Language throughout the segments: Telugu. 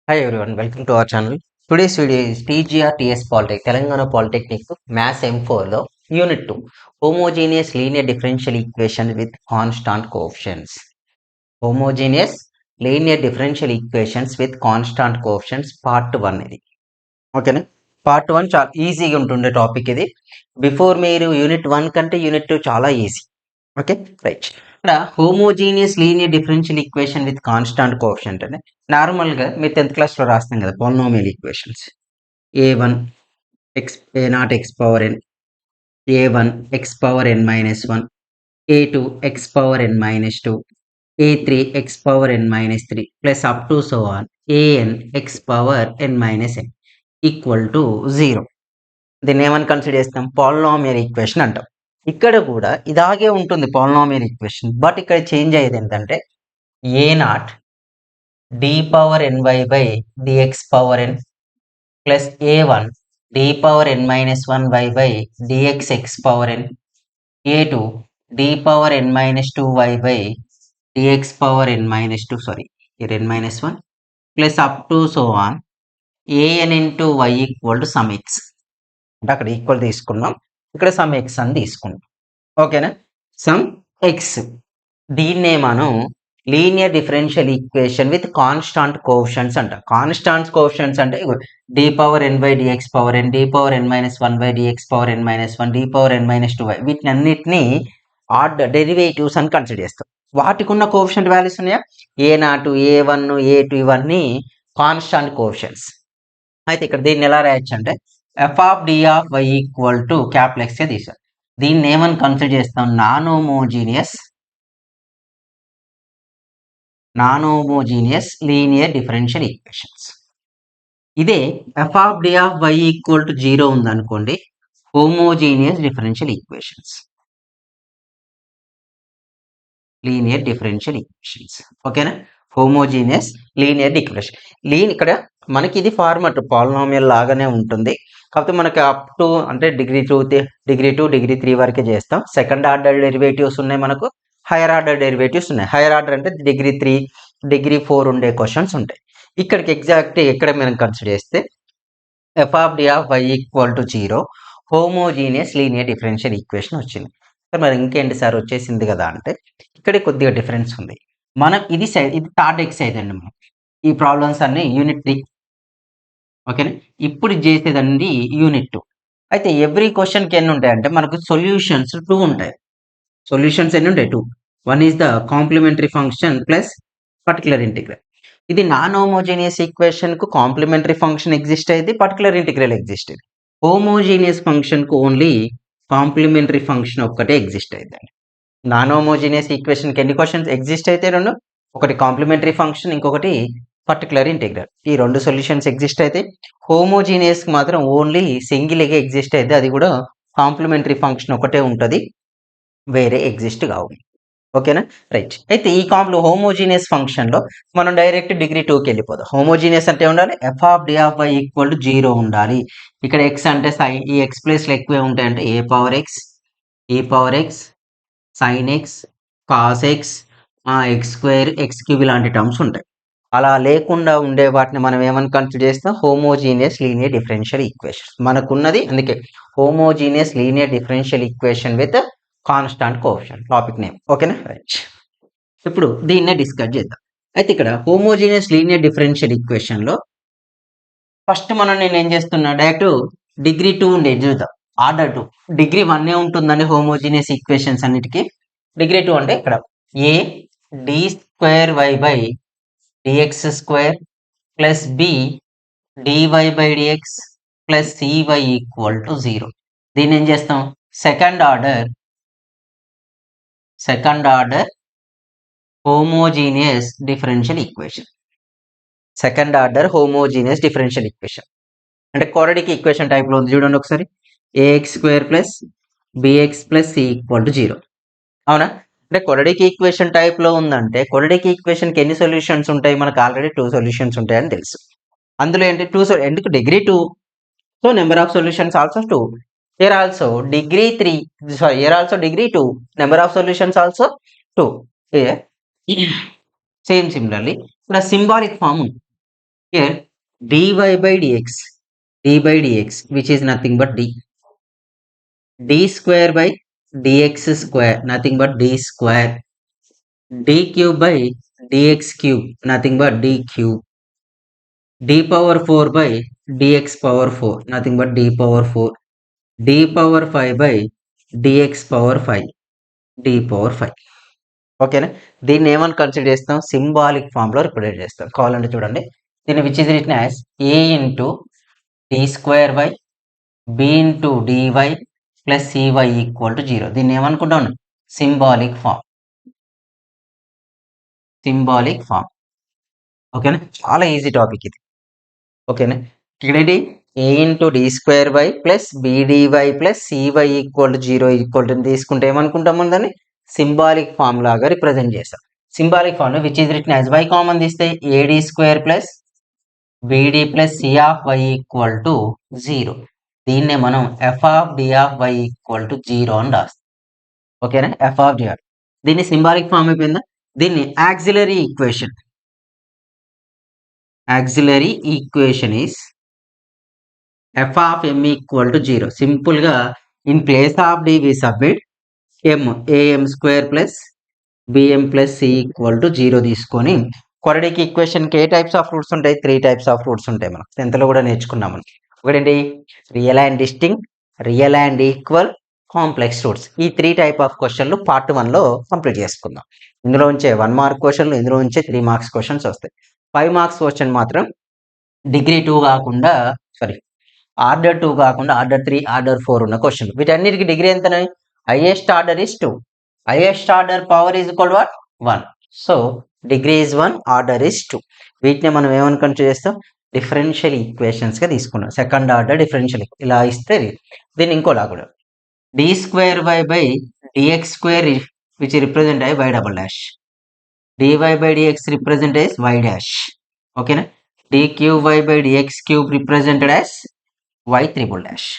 Hi everyone, welcome to our channel. Today's video is TGR Polytech, Telangana Polytechnic Maths M4 లో Unit 2 Homogeneous Linear Differential Equation with Constant Coefficients. Homogeneous Linear Differential Equations with Constant Coefficients Part 1 ఇది. ఓకేనా? పార్ట్ 1 చాలా ఈజీగా ఉంటుండే టాపిక్ ఇది. బిఫోర్ మీరు యూనిట్ 1 కంటే యూనిట్ 2 చాలా ఈజీ. Okay right. ఇక్కడ homogeneous linear differential equation with constant coefficient అంటే నార్మల్గా మీరు 10th క్లాస్లో రాస్తాం కదా polynomial equations a1 x a0 x power n a1 x power n minus 1 a2 x power n minus 2 a3 x power n minus 3 plus up to so on an x power n minus n equal to 0. దీన్ని ఏమని కన్సిడర్ చేస్తాం? పాలినామియల్ ఈక్వేషన్ అంటాం. ఇక్కడ కూడా ఇలాగే ఉంటుంది పాలినామియల్ ఈక్వేషన్, బట్ ఇక్కడ చేంజ్ అయ్యేది ఏంటంటే a0 d power ny by dx power n plus a1 d power n minus 1y by dx x power n a2 d power n minus 2y by dx power n minus 2 sorry n minus 1 plus up to so on an into y equal to some x. అంటే అక్కడ ఈక్వల్ తీసుకున్నాం, ఇక్కడ సమ్ ఎక్స్ అని తీసుకున్నాం. ఓకేనా? Some X. దీన్నే మనం linear differential equation with constant coefficients అంట. కాన్స్టాంట్ కోఎఫిషియంట్స్ అంటే D power N by DX power N, D power N minus 1 by DX power N minus 1, D power N minus 2y, వీటిని అన్నిటిని ఆర్డర్ డెరివేటివ్స్ అని కన్సిడర్ చేస్తాం. వాటికి ఉన్న కోఎఫిషియంట్ వాల్యూస్ ఉన్నాయా? a0, a1, a2 ఇవన్నీ కాన్స్టాంట్ కోఎఫిషియంట్స్. అయితే ఇక్కడ దీన్ని ఎలా రాయొచ్చు అంటే f of D of why equal to capital X తీసాం. దీన్ని ఏమని కన్సిడర్ చేస్తాం? Non homogeneous linear differential equations. ఇదే f of D of why equal to 0 ఉందనుకోండి, homogeneous differential equations, linear differential equations. ఓకేనా? Homogeneous linear equation. ఇక్కడ మనకి ఇది ఫార్మాట్ పాలినామియల్ లాగానే ఉంటుంది, కాకపోతే మనకి అప్ టు అంటే డిగ్రీ 2 డిగ్రీ 3 వరకే చేస్తాం. సెకండ్ ఆర్డర్ డెరివేటివ్స్ ఉన్నాయి, మనకు హైయర్ ఆర్డర్ డెరివేటివ్స్ ఉన్నాయి. హైయర్ ఆర్డర్ అంటే డిగ్రీ 3 డిగ్రీ 4 ఉండే క్వశ్చన్స్ ఉంటాయి. ఇక్కడికి ఎగ్జాక్ట్ ఎక్కడ మనం కన్సిడర్ చేస్తే F of D of why equal to 0 homogeneous linear differential equation వచ్చింది. మరి ఇంకేంటి సార్ వచ్చేసింది కదా అంటే ఇక్కడ కొద్దిగా డిఫరెన్స్ ఉంది. మనం ఇది థర్డ్ ఎక్సైజ్ అండి. మనం ఈ ప్రాబ్లమ్స్ అన్ని యూనిట్ 3. ఓకేనా? ఇప్పుడు చేసేదండి యూనిట్ 2. అయితే ఎవ్రీ క్వశ్చన్కి ఎన్ని ఉంటాయంటే మనకు సొల్యూషన్స్ 2 ఉంటాయి. సొల్యూషన్స్ ఎన్ని ఉంటాయి? 2. One is the complementary function plus particular integral. ఇది నాన్ హోమోజీనియస్ ఈక్వేషన్ కు కాంప్లిమెంటరీ ఫంక్షన్ ఎగ్జిస్ట్ అయ్యింది, పర్టికులర్ ఇంటిగ్రల్ ఎగ్జిస్ట్ అయ్యింది. హోమోజీనియస్ ఫంక్షన్ కు ఓన్లీ కాంప్లిమెంటరీ ఫంక్షన్ ఒక్కటే ఎగ్జిస్ట్ అయ్యిందండి. నాన్ హోమోజీనియస్ ఈక్వేషన్ కి ఎన్ని క్వశ్చన్స్ ఎగ్జిస్ట్ అయితే? 2. ఒకటి కాంప్లిమెంటరీ ఫంక్షన్, ఇంకొకటి పర్టికులర్ ఇంటిగ్రల్. ఈ 2 సొల్యూషన్స్ ఎగ్జిస్ట్ అయితే హోమోజీనియస్ కి మాత్రం ఓన్లీ సింగిల్గా ఎగ్జిస్ట్ అయితే, అది కూడా కాంప్లిమెంటరీ ఫంక్షన్ ఒకటే ఉంటుంది, వేరే ఎగ్జిస్ట్ కావు. ఓకేనా? రైట్. అయితే ఈ హోమోజీనియస్ ఫంక్షన్ లో మనం డైరెక్ట్ డిగ్రీ 2కి వెళ్ళిపోదాం. హోమోజీనియస్ అంటే ఉండాలి F of D of why equal to 0 ఉండాలి. ఇక్కడ ఎక్స్ అంటే సైన్, ఈ ఎక్స్ ప్లేస్ లో ఎక్కువే ఉంటాయంటే ఏ పవర్ ఎక్స్, ఈ power X, sign X, cos X, X square, X cube ఇలాంటి టర్మ్స్ ఉంటాయి. అలా లేకుండా ఉండే వాటిని మనం ఏమని కన్సిడర్ చేస్తాం? హోమోజీనియస్ లీనియర్ డిఫరెన్షియల్ ఈక్వేషన్ మనకున్నది. అందుకే homogeneous linear differential equation with constant coefficient topic name. ఓకేనా? రైట్. ఇప్పుడు దీన్నే డిస్కస్ చేద్దాం. అయితే ఇక్కడ హోమోజీనియస్ లీనియర్ డిఫరెన్షియల్ ఈక్వేషన్ లో ఫస్ట్ నేను ఏం చేస్తున్నా, డైరెక్ట్ డిగ్రీ 2 ఉండేది చూద్దాం. ఆర్డర్ 2 డిగ్రీ 1 ఉంటుందండి హోమోజీనియస్ ఈక్వేషన్స్ అన్నిటికీ. డిగ్రీ 2 అంటే ఇక్కడ A D square why by dx square plus B DY by dx plus CY equal to 0. దీన్ని ఏం చేస్తాం? Second order homogeneous differential equation. Second order homogeneous differential equation అంటే క్వాడ్రాటిక్ ఈక్వేషన్ టైప్ లో ఉంది చూడండి ఒకసారి. AX square plus bx plus C equal to 0. అవునా? అంటే క్వాడ్రాటిక్ ఈక్వేషన్ టైప్ లో ఉందంటే క్వాడ్రాటిక్ ఈక్వేషన్ కి ఎన్ని సొల్యూషన్స్ ఉంటాయి? మనకు ఆల్రెడీ 2 సొల్యూషన్స్ ఉంటాయని తెలుసు. అందులో ఏంటి 2 ఎందుకు degree 2, so number of solutions also 2. here also degree 3, sorry, here also degree 2, number of solutions also 2. Here same similarly ఇక్కడ సింబాలిక్ ఫామ్ ఉంది. Here dy by dx which is nothing but d square by dx square nothing but d square, d cube by dx cube nothing but d cube, d power 4 by dx power 4 nothing but d power 4, d power 5 by dx power 5 d power 5. ఓకేనా, దీన్ని ఏమని కన్సిడర్ చేస్తాం, సింబాలిక్ ఫామ్ లో రిప్రజెంట్ చేస్తాం. కావాలంటే చూడండి, దీన్ని which is written as a into D square by b into dy plus cy equal to 0. దీన్ని ఏమనుకుంటాం, సింబాలిక్ ఫామ్. ఓకేనా, చాలా ఈజీ టాపిక్ ఇది. ఓకేనా, ఇక్కడ ఏంటి a into D square by plus bdy plus cy equal to 0 equal to తీసుకుంటే ఏమనుకుంటాం, దాన్ని సింబాలిక్ ఫామ్ లాగా రిప్రజెంట్ చేస్తాం. సింబాలిక్ ఫామ్ లో which is written as y common తీస్తే ad square plus bd plus c of y equal to 0. దీన్నే మనం f of d of y equal to 0 అని రాస్తాం. ఓకేనా, f ఆఫ్ d. దీన్ని సింబాలిక్ ఫామ్ అయిపోయిందా. దీన్ని auxiliary equation is f of m equal to 0. Simple గా in place of d we submit am square plus bm plus c equal to 0 తీసుకొని క్వాడ్రాటిక్ ఈక్వేషన్ కి ఏ టైప్స్ ఆఫ్ రూట్స్ ఉంటాయి, 3 టైప్స్ ఆఫ్ రూట్స్ ఉంటాయి. మనం 10th లో కూడా నేర్చుకున్నాం. ఒకటేంటి, real and distinct, real and equal, complex roots. ఈ 3 టైప్ ఆఫ్ క్వశ్చన్లు పార్ట్ 1 లో కంప్లీట్ చేసుకుందాం. ఇందులో ఉంచే 1 మార్క్ క్వశ్చన్లు, ఇందులో ఉంచే 3 మార్క్స్ క్వశ్చన్స్ వస్తాయి. 5 మార్క్స్ క్వశ్చన్ మాత్రం డిగ్రీ 2 కాకుండా ఆర్డర్ 2 కాకుండా ఆర్డర్ 3, ఆర్డర్ 4 ఉన్న క్వశ్చన్. వీటన్నిటికి డిగ్రీ ఎంత, highest order is 2, highest order power is equal to 1. So degree is 1, order is 2. వీటిని మనం ఏమని కన్సిడర్ చేస్తాం, డిఫరెన్షియల్ ఈక్వేషన్స్ గా తీసుకున్నాం. సెకండ్ ఆర్డర్ డిఫరెన్షియల్ ఇలా ఇస్తే దీన్ని ఇంకోలా కూడా D square y by dx square which represent అయ్యి y double dash, dy by DX represent as y dash. ఓకేనా, d cube y by DX cube represented as y triple dash.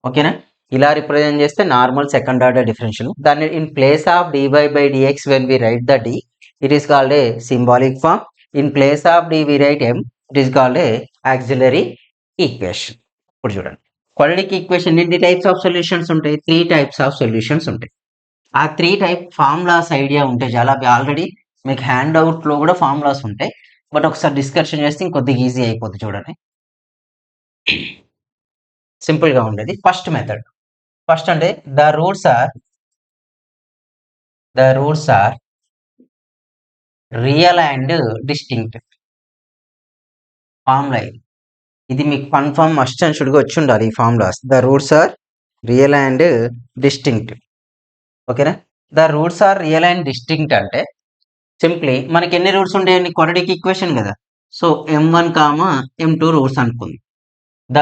ఓకేనా, ఇలా రిప్రజెంట్ చేస్తే నార్మల్ సెకండ్ ఆర్డర్ డిఫరెన్షియల్. దాన్ని in place of dy by DX when we write the d, it is called a symbolic form. In place of d we write m, it is called a auxiliary equation. ఇప్పుడు చూడండి, క్వాడ్రాటిక్ ఈక్వేషన్ ఎన్ని టైప్స్ ఆఫ్ సొల్యూషన్స్ ఉంటాయి, 3 టైప్స్ ఆఫ్ సొల్యూషన్స్ ఉంటాయి. ఆ 3 టైప్ ఫార్ములాస్ ఐడియా ఉంటే చాలా, ఆల్రెడీ మీకు హ్యాండ్ అవుట్ లో కూడా ఫార్ములాస్ ఉంటాయి. బట్ ఒకసారి డిస్కషన్ చేస్తే ఇంకొద్దిగా ఈజీ అయిపోతుంది. చూడండి, సింపుల్ గా ఉండేది. ఫస్ట్ మెథడ్, ఫస్ట్ అంటే the roots are real and distinct. Formula ఇది మీకు కన్ఫర్మ్ మస్ట్ అండ్ షుడ్ గా వచ్చి ఉండాలి. ఈ formulas the roots are real and distinct. ఓకేనా, the roots are real and distinct అంటే సింప్లీ మనకి ఎన్ని రూట్స్ ఉంటాయండి, క్వాడ్రాటిక్ ఈక్వేషన్ కదా. So m1 comma m2 roots అనుకుంది. The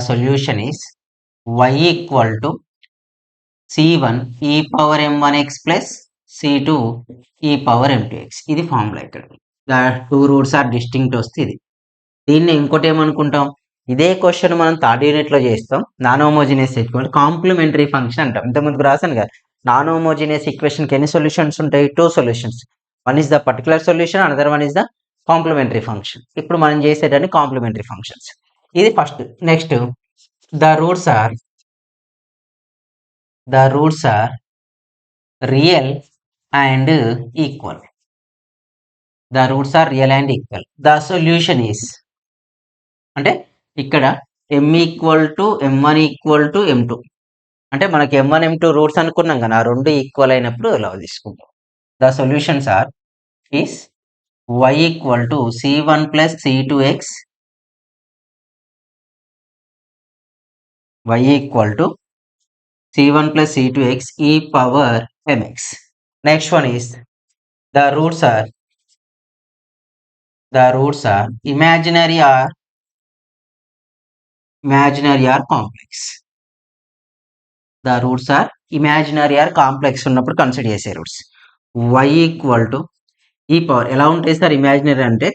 solution is y equal to c1 e power m1x plus c2 e power m2x. ఇది ఫార్ములా. ఇక్కడ ద 2 రూట్స్ ఆర్ డిస్టింక్ట్ వస్తే ఇది. దీన్ని ఇంకోటి ఏమనుకుంటాం, ఇదే క్వశ్చన్ మనం థర్డ్ యూనిట్ లో చేస్తాం. Non homogeneous equation complementary function అంటాం. ఇంతకుముందుకు రాశాను కదా, నాన్ హోమోజీనియస్ ఈక్వేషన్ కి ఎన్ని సొల్యూషన్స్ ఉంటాయి, 2 solutions. One is the particular solution, another one is the complementary function. ఇప్పుడు మనం చేసేటన్ని కాంప్లిమెంటరీ ఫంక్షన్స్. ఇది first. Next, the roots are real and equal. The roots are real and equal. The solution is అంటే ఇక్కడ m equal to m1 equal to m2. అంటే మనకి m1 m2 రూట్స్ అనుకున్నాం కదా, ఆ రెండు ఈక్వల్ అయినప్పుడు ఇలా తీసుకుంటాం. The solutions are is y equal to c1 plus c2x, y equal to c1 plus c2x e power mx. Next one is the roots are imaginary or complex. The roots are imaginary or complex ఉన్నప్పుడు కన్సిడర్ చేసే roots. y equal to e power ఎలా ఉంటాయి సార్, ఇమాజినరీ అంటే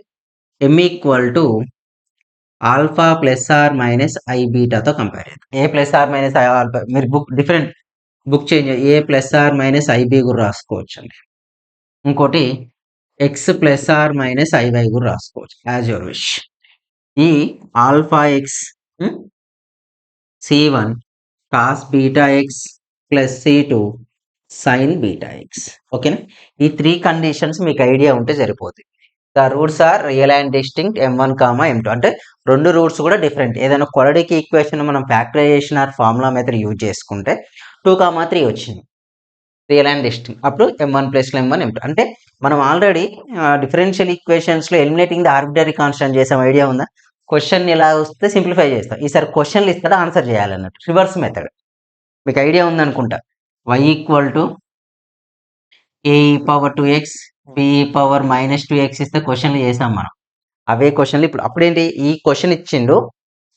m equal to alpha plus or minus i బీటాతో కంపేర్ చేద్దాం. A plus or minus i alpha, మీరు book change A plus or minus IB కూడా రాసుకోవచ్చు అండి. ఇంకోటి X plus or minus IY కూడా రాసుకోవచ్చు యాజ్ యువర్ విష్. ఈ alpha X C1 cos beta x plus C2 sin beta x. ఓకేనా? ఈ 3 కండిషన్స్ మీకు ఐడియా ఉంటే సరిపోతుంది. The roots are real and distinct M1, M2. అంటే 2 రూట్స్ కూడా డిఫరెంట్. ఏదైనా క్వాడ్రాటిక్ ఈక్వేషన్ మనం factorization or formula method use చేసుకుంటే 2, 3 వచ్చింది. Real and distinct. అప్పుడు M1 ప్లస్ M1 M2. అంటే మనం ఆల్రెడీ డిఫరెన్షియల్ ఈక్వేషన్స్లో ఎలిమినేటింగ్ ద ఆర్బిటరీ కాన్స్టెంట్ చేసాం. ఐడియా ఉందా? క్వశ్చన్ ఇలా వస్తే సింప్లిఫై చేస్తాం. ఈసారి క్వశ్చన్లు ఇస్తాడు, ఆన్సర్ చేయాలన్నట్టు. రివర్స్ మెథడ్ మీకు ఐడియా ఉందనుకుంటా. y equal to a power 2x B power minus 2x ఇస్తే క్వశ్చన్లు చేసాం మనం. అవే క్వశ్చన్లు ఇప్పుడు అప్పుడేంటి, ఈ క్వశ్చన్ ఇచ్చిండు,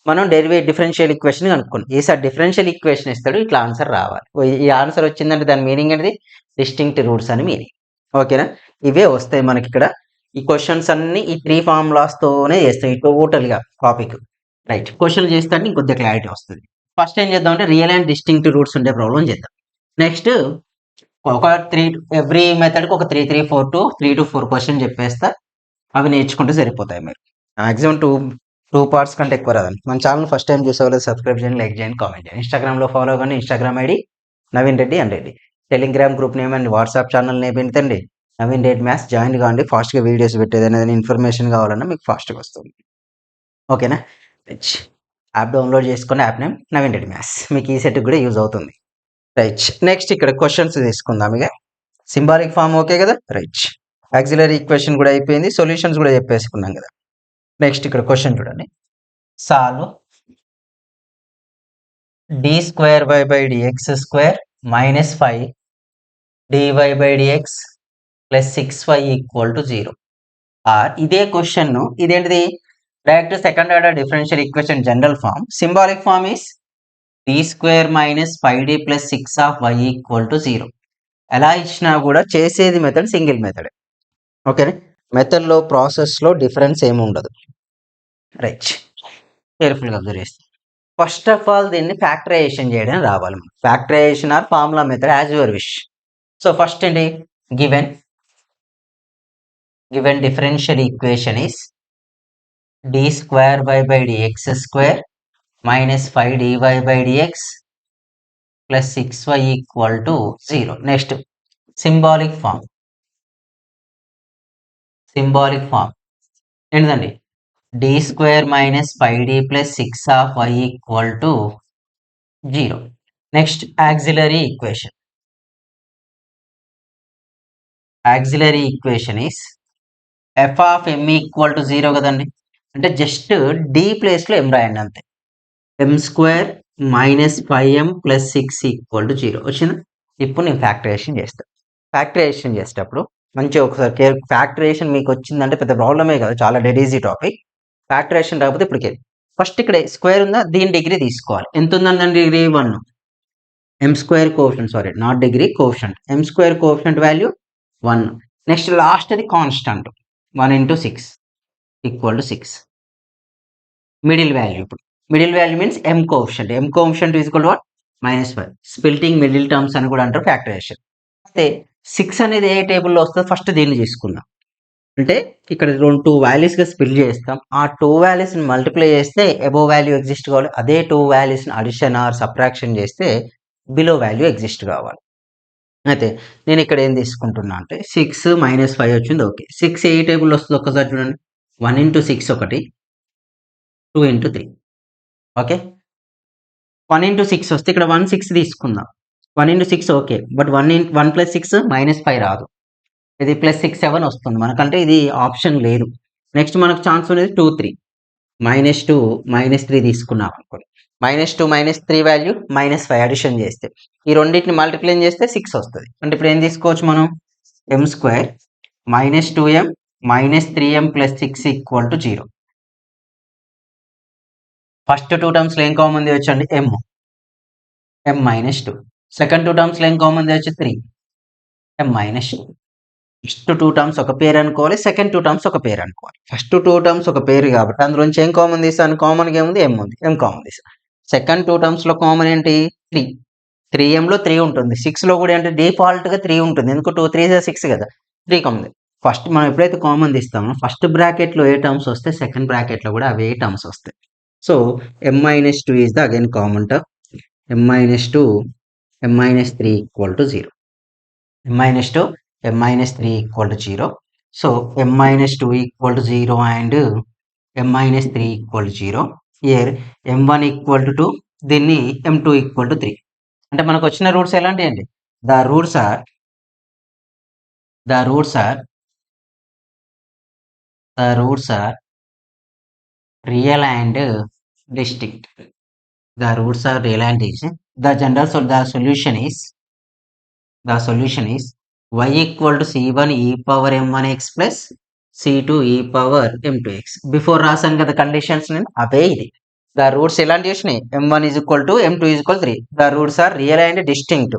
మనం డిఫరెన్షియల్ ఈక్వేషన్ కనుక్కోండి. ఈసారి డిఫరెన్షియల్ ఈక్వేషన్ ఇస్తాడు, ఇట్లా ఆన్సర్ రావాలి. ఈ ఆన్సర్ వచ్చిందంటే దాని మీనింగ్ అనేది డిస్టింక్ట్ రూట్స్ అని మీనింగ్. ఓకేనా? ఇవే వస్తాయి మనకి ఇక్కడ. ఈ క్వశ్చన్స్ అన్ని ఈ 3 ఫార్ములాస్తోనే చేస్తాయి టోటల్గా టాపిక్. రైట్, క్వశ్చన్లు చేస్తే ఇంకొద్దిగా క్లారిటీ వస్తుంది. ఫస్ట్ ఏం చేద్దాం అంటే రియల్ అండ్ డిస్టింక్ట్ రూట్స్ ఉండే ప్రాబ్లం చేద్దాం. నెక్స్ట్ ఒక ఎవ్రీ మెథడ్కి ఒక 3, 3 to 4 క్వశ్చన్ చెప్పేస్తా. అవి నేర్చుకుంటే సరిపోతాయి. మీరు మ్యాక్సిమం టూ పార్ట్స్ కంటే ఎక్కువ రాదండి. మన ఛానల్ ఫస్ట్ టైం చూసేవాళ్ళు సబ్స్క్రైబ్ చేయండి, లైక్ చేయండి, కామెంట్ చేయండి. ఇన్స్టాగ్రామ్లో ఫాలో అవ్వండి. Instagram ID Naveen Reddy and Reddy. Telegram group name and WhatsApp channel name ఏంటండి, నవీన్ రెడ్డి మ్యాథ్స్. జాయిన్ కావండి. ఫాస్ట్గా వీడియోస్ పెట్టేది అనేది ఇన్ఫర్మేషన్ కావాలన్నా మీకు ఫాస్ట్గా వస్తుంది. ఓకేనా? యాప్ డౌన్లోడ్ చేసుకుని app name Naveen Reddy maths. మీకు ఈ సెట్ కూడా యూజ్ అవుతుంది. రైట్, నెక్స్ట్ ఇక్కడ క్వశ్చన్స్ తీసుకుందాం. ఇక సింబాలిక్ ఫామ్ ఓకే కదా. రైట్, ఆక్సిలరీ ఈక్వేషన్ కూడా అయిపోయింది, సొల్యూషన్స్ కూడా చెప్పేసుకున్నాం కదా. నెక్స్ట్ ఇక్కడ క్వశ్చన్ చూడండి. Solve d² minus 5 dy/dx plus 6y equal to 0. ఇదే క్వశ్చన్ ఇదేంటిది, direct second order differential equation general form. Symbolic form is d² minus 5d plus 6y equal to 0. ఎలా ఇచ్చినా కూడా చేసేది మెథడ్ సింగిల్ మెథడ్. ఓకేనా? మెథడ్లో ప్రాసెస్లో డిఫరెన్స్ ఏమి ఉండదు. రైట్, కేర్ఫుల్గా అబ్జర్వ్ చేస్తాం. ఫస్ట్ ఆఫ్ ఆల్ దీన్ని ఫ్యాక్టరైజేషన్ చేయడం రావాలి. Factorization or formula method as your wish. So first ఏంటి, given differential equation is d² minus 5 dy/dx plus 6y equal to 0. Next symbolic form ఏంటండి, d² minus 5d plus 6y equal to 0. Next auxiliary equation is f of m equal to 0 కదండి. అంటే జస్ట్ d ప్లేస్లో m రాయండి అంతే. m² minus 5m plus 6 equal to 0 వచ్చింది. ఇప్పుడు నేను ఫ్యాక్టరైజేషన్ చేస్తాను. ఫ్యాక్టరైజేషన్ చేసేటప్పుడు మంచిగా ఒకసారి ఫ్యాక్టరైజేషన్ మీకు వచ్చిందంటే పెద్ద ప్రాబ్లమే కదా, చాలా డెడ్ ఈజీ టాపిక్. ఫ్యాక్టరైజేషన్ రాకపోతే ఇప్పటికే ఫస్ట్ ఇక్కడ స్క్వేర్ ఉందా, దీని డిగ్రీ తీసుకోవాలి. ఎంత ఉందండి degree? 1. m² coefficient, sorry not degree, coefficient. m² coefficient value 1. Next last అది constant 1 into 6 equal to 6. Middle value, ఇప్పుడు middle value means m coefficient is equal to what, -5. Splitting middle terms అని కూడా అంటారు ఫ్యాక్టరైజేషన్. అయితే 6 అనేది ఏ టేబుల్లో వస్తుంది, ఫస్ట్ దీన్ని తీసుకుందాం. అంటే ఇక్కడ 2 వాల్యూస్గా స్ప్లిట్ చేస్తాం. ఆ 2 వాల్యూస్ని మల్టిప్లై చేస్తే అబోవ్ వాల్యూ ఎగ్జిస్ట్ కావాలి. అదే 2 వాల్యూస్ని అడిషన్ ఆర్ సబ్ట్రాక్షన్ చేస్తే బిలో వాల్యూ ఎగ్జిస్ట్ కావాలి. అయితే నేను ఇక్కడ ఏం తీసుకుంటున్నా అంటే 6 - 5 వచ్చింది. ఓకే, 6 ఏ టేబుల్ వస్తుంది ఒక్కసారి చూడండి. 1 into 6 ఒకటి, 2 into 3. ఓకే, 1 into 6 వస్తే ఇక్కడ 1 6 తీసుకుందాం. 1 into 6 ఓకే, బట్ 1 plus 6 -5 రాదు. ఇది +6 7 వస్తుంది మనకంటే, ఇది ఆప్షన్ లేదు. నెక్స్ట్ మనకు ఛాన్స్ అనేది 2 3, -2 -3 తీసుకున్నాం అనుకోండి. -2 -3 వాల్యూ -5 అడిషన్ చేస్తే ఈ రెండింటిని మల్టిప్లై చేస్తే 6 వస్తుంది. అంటే ఇప్పుడు ఏం తీసుకోవచ్చు మనం, m² -2m -3m plus 6 equal to 0. First 2 టర్మ్స్లో ఏం కామన్ వచ్చండి, m -2. సెకండ్ 2 టర్మ్స్లో ఏం కామన్ వచ్చి 3, m -2. ఫస్ట్ 2 టర్మ్స్ ఒక పేరు అనుకోవాలి, సెకండ్ 2 టర్మ్స్ ఒక పేరు అనుకోవాలి. ఫస్ట్ 2 టర్మ్స్ ఒక పేరు కాబట్టి అందులోంచి ఏం కామన్ తీసాను, కామన్గా ఏముంది, m ఉంది, m కామన్ తీసాను. సెకండ్ 2 టర్మ్స్లో కామన్ ఏంటి, 3. 3mలో 3 ఉంటుంది. 6లో కూడా అంటే డిఫాల్ట్గా 3 ఉంటుంది, ఎందుకు 2 3 6 కదా, 3 కామన్. ఫస్ట్ మనం ఎప్పుడైతే కామన్ తీస్తామో ఫస్ట్ బ్రాకెట్లో ఏ టర్మ్స్ వస్తే సెకండ్ బ్రాకెట్లో కూడా అవే టర్మ్స్ వస్తాయి. So m-2 is the again common term. m-2 m-3 equal to 0. m-2 m-3 equal to 0. So m-2 equal to 0 and m-3 equal to 0. Here m1 equal to 2, దీన్ని m2 ఈక్వల్ టు 3. అంటే మనకు వచ్చిన రూట్స్ ఎలాంటి అండి? The roots are real and distinct. The roots are real and distinct. The solution is y equal to c1 e power m1x plus c2 e power m2x. Before రాసాం కదా కండిషన్స్ నేను, అవే ఇది. ద రూట్స్ ఎలాంటి వచ్చినాయి? m1 is equal to m2 is equal to 3. The roots are real and distinct.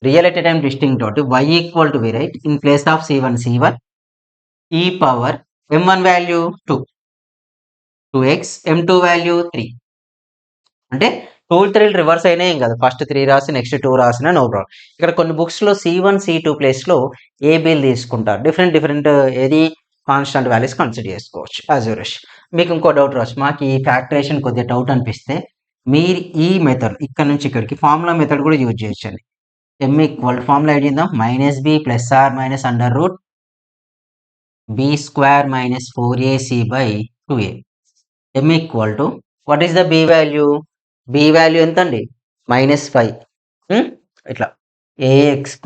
Real at a time, distinct taught. Y equal to, we write in place of c1 e power m1 value 2, 2x, m2 value 3. అంటే 2, 3 రివర్స్ అయినా ఏం కాదు, ఫస్ట్ 3 రాసి నెక్స్ట్ 2 రాసినా నో ప్రాబ్లం. ఇక్కడ కొన్ని బుక్స్లో c1 c2 ప్లేస్లో ఏబీలు తీసుకుంటారు. డిఫరెంట్ ఏది కాన్స్టెంట్ వాల్యూస్ కన్సిడర్ చేసుకోవచ్చు యాజ్ యూ విష్. మీకు ఇంకో డౌట్ రావచ్చు, మాకు ఈ ఫ్యాక్టరేషన్ కొద్దిగా డౌట్ అనిపిస్తే మీరు ఈ మెథడ్ ఇక్కడ నుంచి ఇక్కడికి ఫార్ములా మెథడ్ కూడా యూజ్ చేయొచ్చండి. m ఈక్వల్ ఫార్ములా ఐడియిందా, -b plus or minus under root b square minus 4ac by 2a. m equal to what is the b value? b value ఎంత అండి? -5. ఇట్లా ax²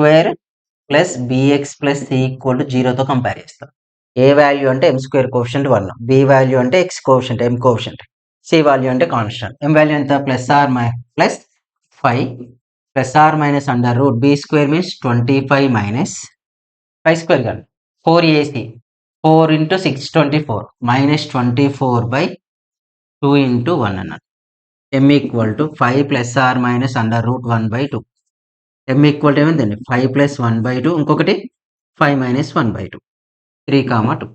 plus bx plus c equal to 0తో కంపేర్ చేస్తాం. a వాల్యూ అంటే m² కోఎఫిషియంట్ 1, b వాల్యూ అంటే x coefficient m coefficient, c value అంటే కాన్స్టెంట్. m వాల్యూ ఎంత? Plus 5 plus or minus under root b² means 25 minus 5² కాదు 4ac, 4 into 6 24 minus 24 by 2 into 1 అన్నది. m equal to 5 plus or minus under root 1/2. m equal to ఏమైందండి? 5 ప్లస్ 1/2, ఇంకొకటి 5 మైనస్ 1/2, 3,2.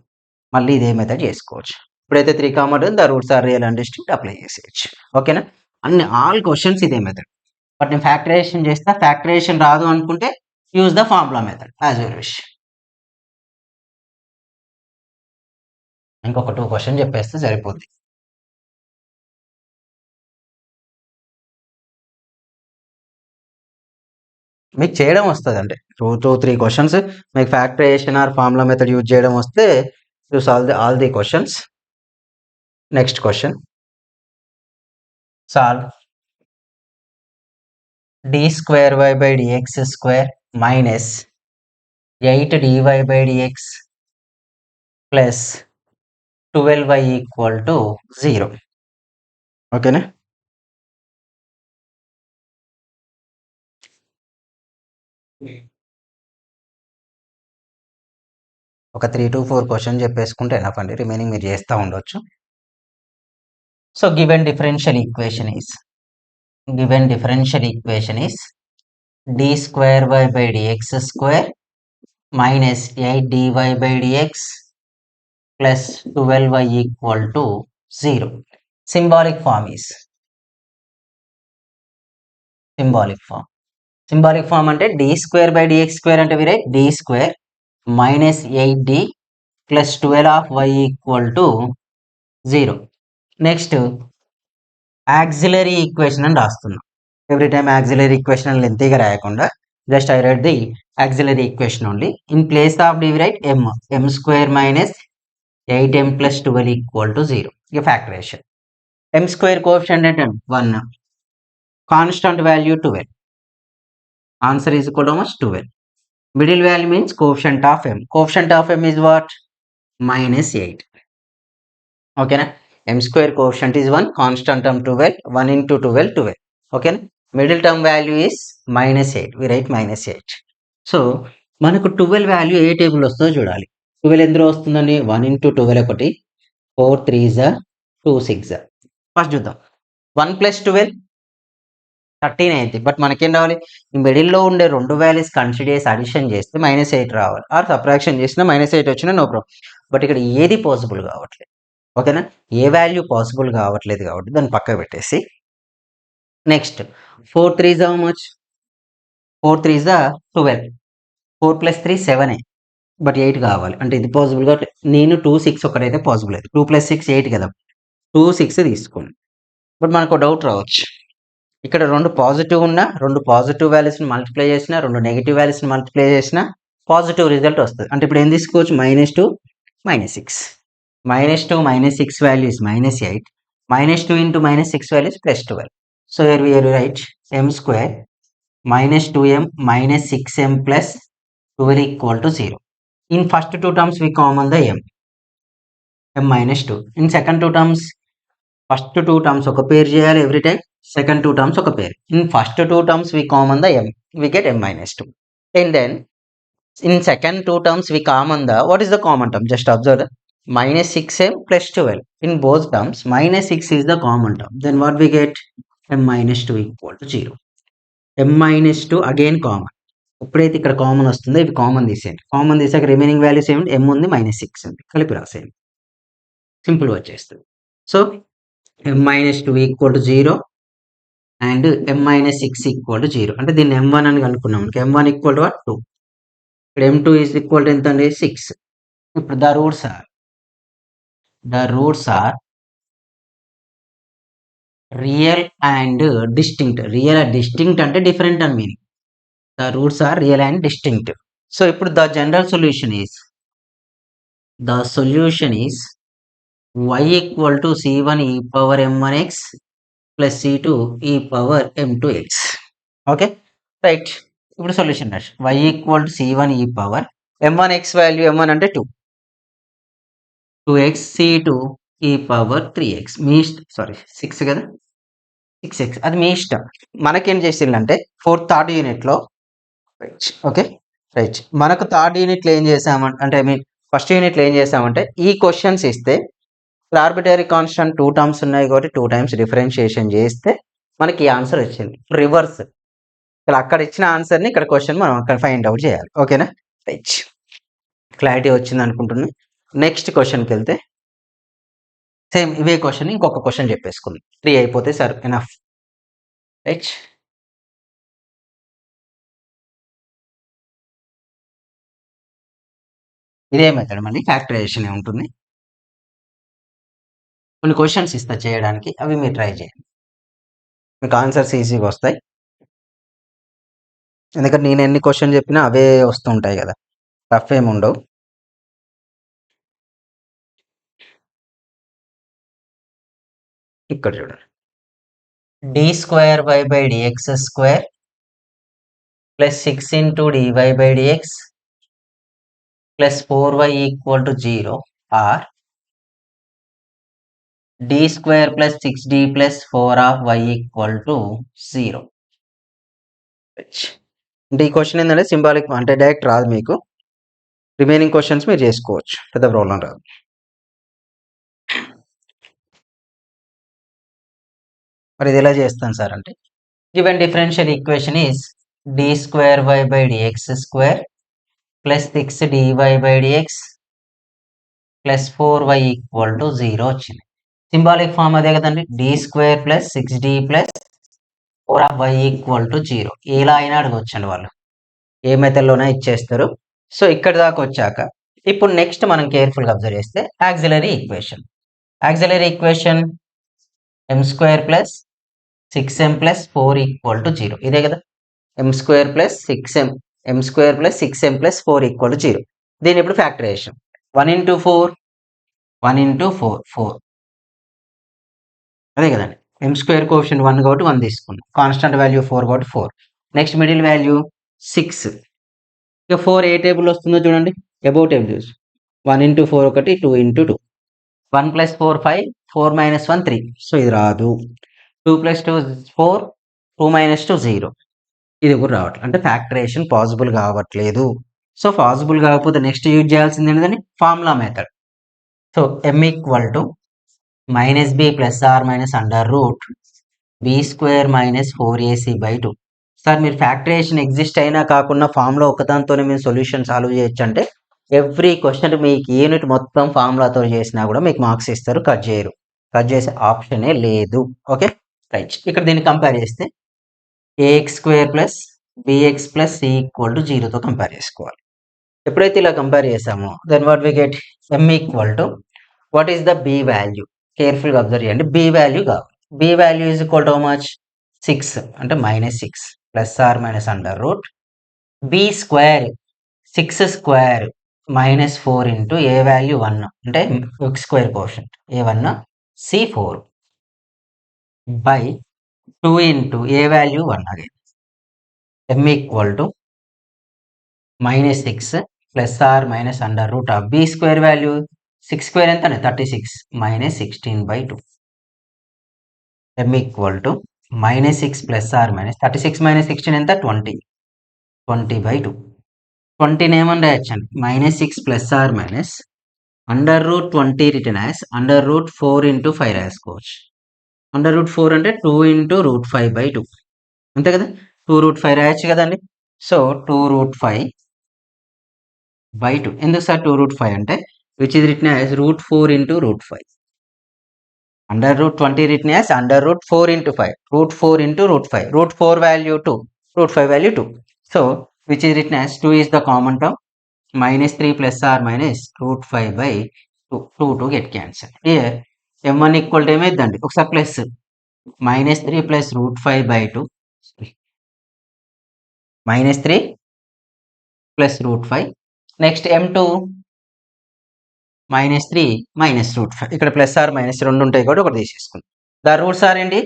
మళ్ళీ ఇదే మెథడ్ చేసుకోవచ్చు. ఇప్పుడైతే 3,2 the roots are real and distinct apply చేసేయచ్చు. ఓకేనా? అన్ని ఆల్ క్వశ్చన్స్ ఇదే మెథడ్. బట్ నేను ఫ్యాక్టరైజేషన్ చేస్తా, ఫ్యాక్టరైజేషన్ రాదు అనుకుంటే use the formula method as your wish. ఇంకొక 2 క్వశ్చన్ చెప్పేస్తే సరిపోద్ది. మీకు చేయడం వస్తుంది అంటే 2-3 క్వశ్చన్స్ మీకు factorization or formula method use చేయడం వస్తే you solve all the questions. Next question, solve d²y/dx² minus 8dy/dx plus 12y equal to 0. ఓకేనా? ఒక 3 to 4 క్వశ్చన్ చెప్పేసుకుంటే ఎనఫ్ అండి, రిమైనింగ్ మీరు చేస్తూ ఉండొచ్చు. So given differential equation is d²y/dx² minus 8dy/dx plus 12y equal to 0. Symbolic form అంటే d²/dx² అంటే we write d² minus 8d plus 12 of y equal to 0. Next auxiliary equation అని రాస్తున్నాం. ఎవ్రీ టైమ్ ఆక్సిలరీ ఈక్వేషన్ అని లెంతీగా రాయకుండా just I write the auxiliary equation only. In place of D write m² minus 8m plus 12 equal to 0. ఇక ఫ్యాక్టరైజేషన్. m² కోఎఫిషియంట్ అంటే 1, constant value 12. Answer is equal to much 12. Middle value means coefficient of m. Coefficient of m is what? -8. Okay na? m² coefficient is 1, constant term 12, 1 into 12, 12. Okay na? Middle term value is -8. We write -8. So మనకు 12 వాల్యూ ఏ టేబుల్ వస్తుందో చూడాలి. 12 ఎందులో వస్తుందండి? 1 into 12 ఒకటి, 4 3s 2 6. ఫస్ట్ చూద్దాం. 1 plus 12 13 అయింది. బట్ మనకేం రావాలి? ఈ మిడిల్లో ఉండే 2 వాల్యూస్ కన్సిడర్ చేసి అడిషన్ చేస్తే -8 రావాలి, ఆర్ సబ్ట్రాక్షన్ చేసినా -8 వచ్చినా నో ప్రాబ్లం. బట్ ఇక్కడ ఏది పాసిబుల్ కావట్లేదు. ఓకేనా? ఏ వాల్యూ పాసిబుల్ కావట్లేదు కాబట్టి దాన్ని పక్కకు పెట్టేసి next 4 3s how much? 4 3s 12, 4 plus 3 7. But 8 కావాలి. అంటే ఇది పాసిబుల్‌గా నేను 2, 6 ఒకటైతే పాసిబుల్ అయితే 2 + 6 8 కదా! 2, 6 తీసుకోండి. బట్ మనకు డౌట్ రావచ్చు. ఇక్కడ 2 పాజిటివ్ ఉన్న 2 పాజిటివ్ వాల్యూస్‌ని మల్టిప్లై చేసినా, 2 నెగెటివ్ వాల్యూస్‌ని మల్టిప్లై చేసినా పాజిటివ్ రిజల్ట్ వస్తది. అంటే ఇప్పుడు ఏం తీసుకోవచ్చు? -2, -6. -2, -6 value is -8. -2 into -6 value is +12. So here we write m square -2m -6m plus 12 equal to 0. In first two terms we common the m -2. In second two terms, first two terms ఒక పేరు చేయాలి every time. Second two terms ఒక పేరు. In first two terms we common the m. We get m -2. And then in second two terms we common the, what is the common term? Just observe that. -6m plus 12. In both terms, -6 is the common term. Then what we get? m -2 equal to 0. m -2 again common. ఎప్పుడైతే ఇక్కడ కామన్ వస్తుందో ఇవి కామన్ తీసేయండి. కామన్ తీసాక రిమైనింగ్ వాల్యూస్ ఏమిటి? m ఉంది, -6 ఉంది. కలిపి రాసేయండి. సింపుల్‌గా వచ్చేస్తుంది. So m -2 equal to 0 and m -6 equal to 0. అంటే దీన్ని m1 అని కనుక్కున్నాం. m1 equal to 2. ఇక్కడ m2 ఈజ్ ఈక్వల్ టు ఎంత అండి? 6. ఇప్పుడు the roots are real and distinct. Real and distinct అంటే డిఫరెంట్ అని meaning. The roots are real and distinct. So ఇప్పుడు the general solution is y equal to c1 e power m1x plus c2 e power m2x. Okay, right. ఇప్పుడు solution y equal to c1 e power m1x value m1 అంటే 2, 2x, c2 e power 3x. మీ 6 కదా, 6x అది మీ ఇష్టం. మనకేం చేసిందంటే థర్డ్ యూనిట్లో ఓకే రైట్, మనకు థర్డ్ యూనిట్లో ఏం చేసామంటే, అంటే మీన్ ఫస్ట్ యూనిట్లో ఏం చేసామంటే ఈ క్వశ్చన్స్ ఇస్తే ఆర్బిటరీ కాన్స్టెంట్ 2 టర్మ్స్ ఉన్నాయి కాబట్టి 2 టైమ్స్ డిఫరెన్షియేషన్ చేస్తే మనకి ఆన్సర్ వచ్చింది. రివర్స్ ఇక్కడ అక్కడ ఇచ్చిన ఆన్సర్ని ఇక్కడ క్వశ్చన్ మనం అక్కడ ఫైండ్ అవుట్ చేయాలి. ఓకేనా, రైట్. క్లారిటీ వచ్చింది అనుకుంటున్నా. నెక్స్ట్ క్వశ్చన్కి వెళ్తే సేమ్ ఇవే క్వశ్చన్ ఇంకొక క్వశ్చన్ చెప్పేసుకుందాం. 3 అయిపోతే సార్ ఎనఫ్. రైట్, ఇదే మెథడ్ మళ్ళీ ఫ్యాక్టరైజేషన్ ఉంటుంది. కొన్ని క్వశ్చన్స్ ఇస్తా చేయడానికి, అవి మీరు ట్రై చేయండి. మీకు ఆన్సర్స్ ఈజీగా వస్తాయి. ఎందుకంటే నేను ఎన్ని క్వశ్చన్ చెప్పినా అవే వస్తూ ఉంటాయి కదా, టఫ్ ఏమి ఉండవు. ఇక్కడ చూడండి, d²y/dx² plus 6 into dy/dx plus 4y equal to 0 or d² plus 6d plus 4 of y equal to 0. అంటే ఈ క్వశ్చన్ ఏంటంటే సింబాలిక్, అంటే డైరెక్ట్ రాదు మీకు. రిమైనింగ్ క్వశ్చన్స్ మీరు చేసుకోవచ్చు, పెద్ద ప్రాబ్లం రాదు. మరి ఇది ఎలా చేస్తాను సార్ అంటే, given differential equation is d²y/dx² plus 6dy/dx plus 4y equal to 0 వచ్చింది. సింబాలిక్ ఫామ్ అదే కదండి, d² plus 6d plus 4y equal to 0. ఎలా అయినా అడగొచ్చండి, వాళ్ళు ఏ మెథడ్లోనే ఇచ్చేస్తారు. సో ఇక్కడ దాకా వచ్చాక ఇప్పుడు నెక్స్ట్ మనం కేర్ఫుల్గా అబ్జర్వ్ చేస్తే auxiliary equation m² plus 6m plus 4 equal to 0. ఇదే కదా, m² plus 6m plus 4 equal to 0. దీని ఇప్పుడు ఫ్యాక్టరైజేషన్ 1 into 4 4 అదే కదండి. m² కోఎఫిషియంట్ 1 కాబట్టి 1 తీసుకున్నాం, కాన్స్టెంట్ వాల్యూ 4 కాబట్టి 4. Next middle value 6. ఇక 4 ఏ టేబుల్ వస్తుందో చూడండి, అబౌవ్ టేబుల్ చూసి 1 into 4 ఒకటి, 2 into 2, 1 plus 4 5, 4 minus 1 3. సో ఇది రాదు. 2 plus 2 4, 2 minus 2 0. ఇది కూడా రావట్లేదు, అంటే ఫ్యాక్టరైజేషన్ పాసిబుల్ కావట్లేదు. సో పాసిబుల్ కాకపోతే నెక్స్ట్ యూజ్ చేయాల్సింది ఏంటంటే formula method. So m equal to -b plus or minus under root b² minus 4ac/2. Sir మీరు ఫ్యాక్టరైజేషన్ ఎగ్జిస్ట్ అయినా కాకుండా ఫార్ములా ఒకదాంతోనే మీరు సొల్యూషన్ సాల్వ్ చేయొచ్చు అంటే, ఎవ్రీ క్వశ్చన్ మీకు యూనిట్ మొత్తం ఫార్ములాతో చేసినా కూడా మీకు మార్క్స్ ఇస్తారు, కట్ చేయరు. కట్ చేసే ఆప్షనే లేదు. ఓకే రైట్, ఇక్కడ దీన్ని కంపేర్ చేస్తే ax² plus bx plus c equal to 0తో కంపేర్ చేసుకోవాలి. ఎప్పుడైతే ఇలా కంపేర్ చేసామో then what we get m equal to what is the b value. కేర్ఫుల్గా అబ్జర్వ్ చేయండి. b వాల్యూ కావాలి. b value is equal to how much 6 అంటే -6 plus or minus under root b square 6 square -4 into A value 1 అంటే x square coefficient a1 c4 by 2 into A value 1 again m equal to -6 plus or minus under root of b square value 6 square ఎంత 36 -16/2 m equal to -6 plus or minus 36 -16 ఎంత 20/2 20 ఏమని రాయొచ్చండి -6 plus or minus under root 20 return as under root 4 into 5 రాసుకోవచ్చు. అండర్ రూట్ 4 అంటే 2 ఇంటూ రూట్ 5/2 అంతే కదా. 2 రూట్ 5 రాయొచ్చు కదండి. సో 2 రూట్ 5/2 ఎందుకు సార్ 2 రూట్ 5 అంటే which is return as root 4 into root 5 under root 20 return as under root 4 into 5 root 4 into root 5 root 4 value 2 root 5 value 2. So which is return as 2 is the common term -3 plus or minus root 5/2 2 get cancel. Here m1 equal to ఏమైందండి ఒకసారి plus -3 plus root 5/2 -3 plus root 5 next m2 -3 minus route 5 ఇక్కడ ప్లస్ ఆర్ మైనస్ రెండు ఉంటాయి కాబట్టి ఒకటి తీసేసుకుందాం. ద రూట్స్ ఆర్ ఏంటి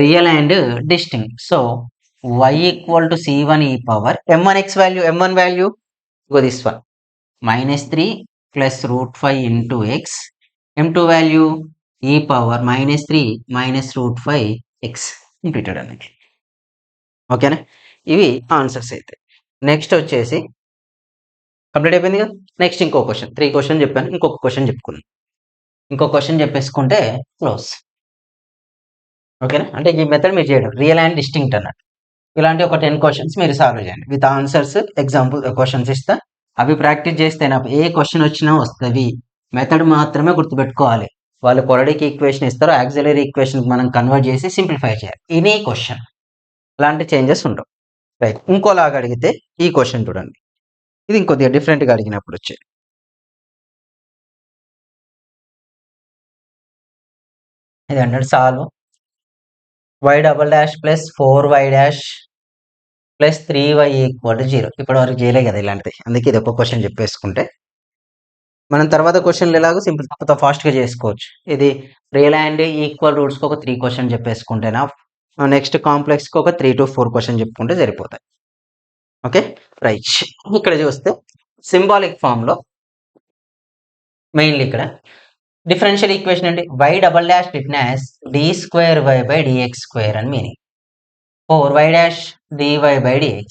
real and distinct. So y equal to c1 e power m1 x value m1 value ego this one -3 plus root 5 into X m2 value e power -3 minus route 5 x completed అన్నది. ఓకేనా. ఇవి ఆన్సర్స్ అయితే. నెక్స్ట్ వచ్చేసి కంప్లీట్ అయిపోయింది కదా. నెక్స్ట్ ఇంకో క్వశ్చన్ 3 క్వశ్చన్ చెప్పాను. ఇంకొక క్వశ్చన్ చెప్పుకుందాం. ఇంకో క్వశ్చన్ చెప్పేసుకుంటే క్లోజ్. ఓకేనా. అంటే ఈ మెథడ్ మీరు చేయడం రియల్ అండ్ డిస్టింక్ట్ అన్నట్టు. ఇలాంటి ఒక 10 క్వశ్చన్స్ మీరు సాల్వ్ చేయండి విత్ ఆన్సర్స్. ఎగ్జాంపుల్ క్వశ్చన్స్ ఇస్తా, అవి ప్రాక్టీస్ చేస్తే ఏ క్వశ్చన్ వచ్చినా వస్తుంది. మెథడ్ మాత్రమే గుర్తుపెట్టుకోవాలి. వాళ్ళు క్వాడ్రాటిక్ ఈక్వేషన్ ఇస్తారు, ఆక్సిలరీ ఈక్వేషన్ మనం కన్వర్ట్ చేసి సింప్లిఫై చేయాలి. ఇదే క్వశ్చన్, అలాంటి చేంజెస్ ఉండవు. రైట్. ఇంకోలాగా అడిగితే ఈ క్వశ్చన్ చూడండి. ఇది ఇంకొద్దిగా డిఫరెంట్గా అడిగినప్పుడు వచ్చేది. ఇది అన్నాడు solve y double dash plus 4y dash plus 3y equal to 0. ఇప్పటి వరకు చేయలే కదా ఇలాంటిది, అందుకే ఇది ఒక క్వశ్చన్ చెప్పేసుకుంటే మనం తర్వాత క్వశ్చన్లు ఎలాగో సింపుల్ తప్ప ఫాస్ట్గా చేసుకోవచ్చు. ఇది రియల్ అండ్ ఈక్వల్ రూట్స్కి ఒక 3 క్వశ్చన్ చెప్పేసుకుంటేనా, నెక్స్ట్ కాంప్లెక్స్కి ఒక 3 to 4 క్వశ్చన్ చెప్పుకుంటే సరిపోతాయి. Okay right. ఇక్కడ చూస్తే సింబాలిక్ ఫామ్లో మెయిన్లీ ఇక్కడ డిఫరెన్షియల్ ఈక్వేషన్ అంటే y double dash written as d2y/dx² అని meaning. 4y dash dy/dx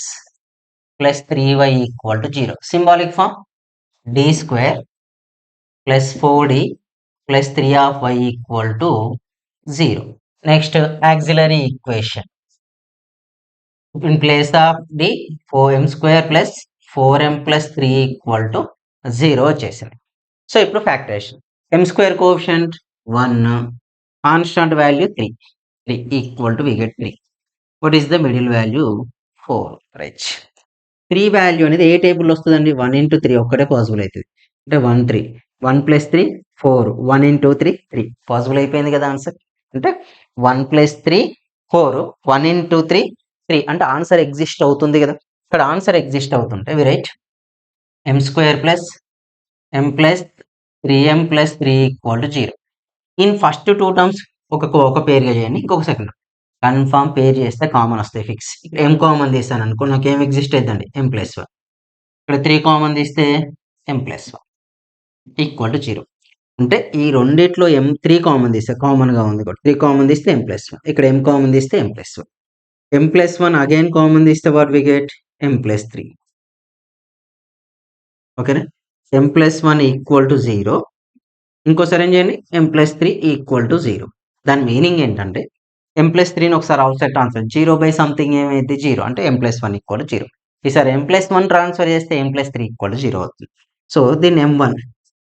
plus 3y equal to 0. Symbolic form d² plus 4d plus 3 of y equal to 0. Next auxiliary equation in place of d 4m² plus 4m plus 3 equal to 0 వచ్చేసింది. సో ఇప్పుడు factorization m² coefficient 1, constant value 3 equal to V get 3. What is the middle value 4. Right. 3 value అనేది ఏ టేబుల్లో వస్తుందండి? 1 into 3 ఒక్కటే పాసిబుల్ అవుతుంది. అంటే 1 3 1 plus 3 4 1 into 3 3 పాసిబుల్ అయిపోయింది కదా ఆన్సర్. అంటే 1 plus 3 4 1 into 3 3 అంటే ఆన్సర్ ఎగ్జిస్ట్ అవుతుంది కదా. ఇక్కడ ఆన్సర్ ఎగ్జిస్ట్ అవుతుంటే we write m² plus m plus 3m plus 3 equal to 0. In first 2 terms ఒక పేరుగా చేయండి. ఇంకొక సెకండ్ కన్ఫామ్ పేరు చేస్తే కామన్ వస్తాయి ఫిక్స్. ఇక్కడ m కామన్ తీస్తాను అనుకో, నాకు ఏం ఎగ్జిస్ట్ అవుతుందండి m+1. ఇక్కడ 3 కామన్ తీస్తే m+1 ఈక్వల్ టు 0. అంటే ఈ రెండిట్లో m3 కామన్ తీస్తే కామన్గా ఉంది కూడా 3 కామన్ తీస్తే m+1. ఇక్కడ m కామన్ తీస్తే m+1. m+1 అగైన్ కామన్ తీస్తే వాట్ వి గెట్ m+3. ఓకేనా. m+1 equal to 0. ఇంకోసారి ఏం చేయండి m+3 ఈక్వల్ టు 0. దాని మీనింగ్ ఏంటంటే m+3ని ఒకసారి అవుట్ సైడ్ ట్రాన్స్ఫర్ 0/సంథింగ్ ఏమైంది 0 అంటే m+1 ఈక్వల్ టు 0. ఈసారి m+1 ట్రాన్స్ఫర్ చేస్తే m+3 ఈక్వల్ టు 0 అవుతుంది. సో దీన్ని m1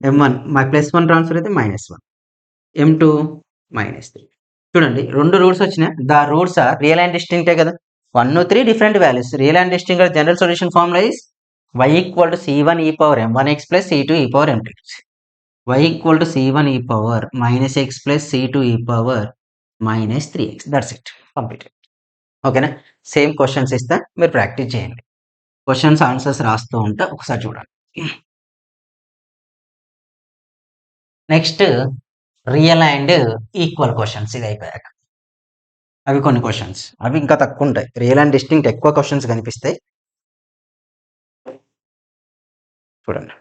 +1 ట్రాన్స్ఫర్ అయితే -1 m2 -3. చూడండి 2 రూట్స్ వచ్చినాయి. The roots are real and డిస్టింక్టే కదా. 1 3 different values. Real and distinct general solution formula is y equal to c1 e power m1x plus c2 e power m2x. Y equal to c1 e power minus x plus c2 e power minus 3x. That's it. Completed. ఓకేనా? సేమ్ క్వశ్చన్స్ ఇస్తా, మీరు ప్రాక్టీస్ చేయండి. క్వశ్చన్స్ ఆన్సర్స్ రాస్తూ ఉంటే ఒకసారి చూడండి. Next real and equal questions. ఇది అయిపోయాక అవి కొన్ని క్వశ్చన్స్, అవి ఇంకా తక్కువ ఉంటాయి. రియల్ అండ్ డిస్టింక్ట్ ఎక్కువ క్వశ్చన్స్ కనిపిస్తాయి. చూడండి.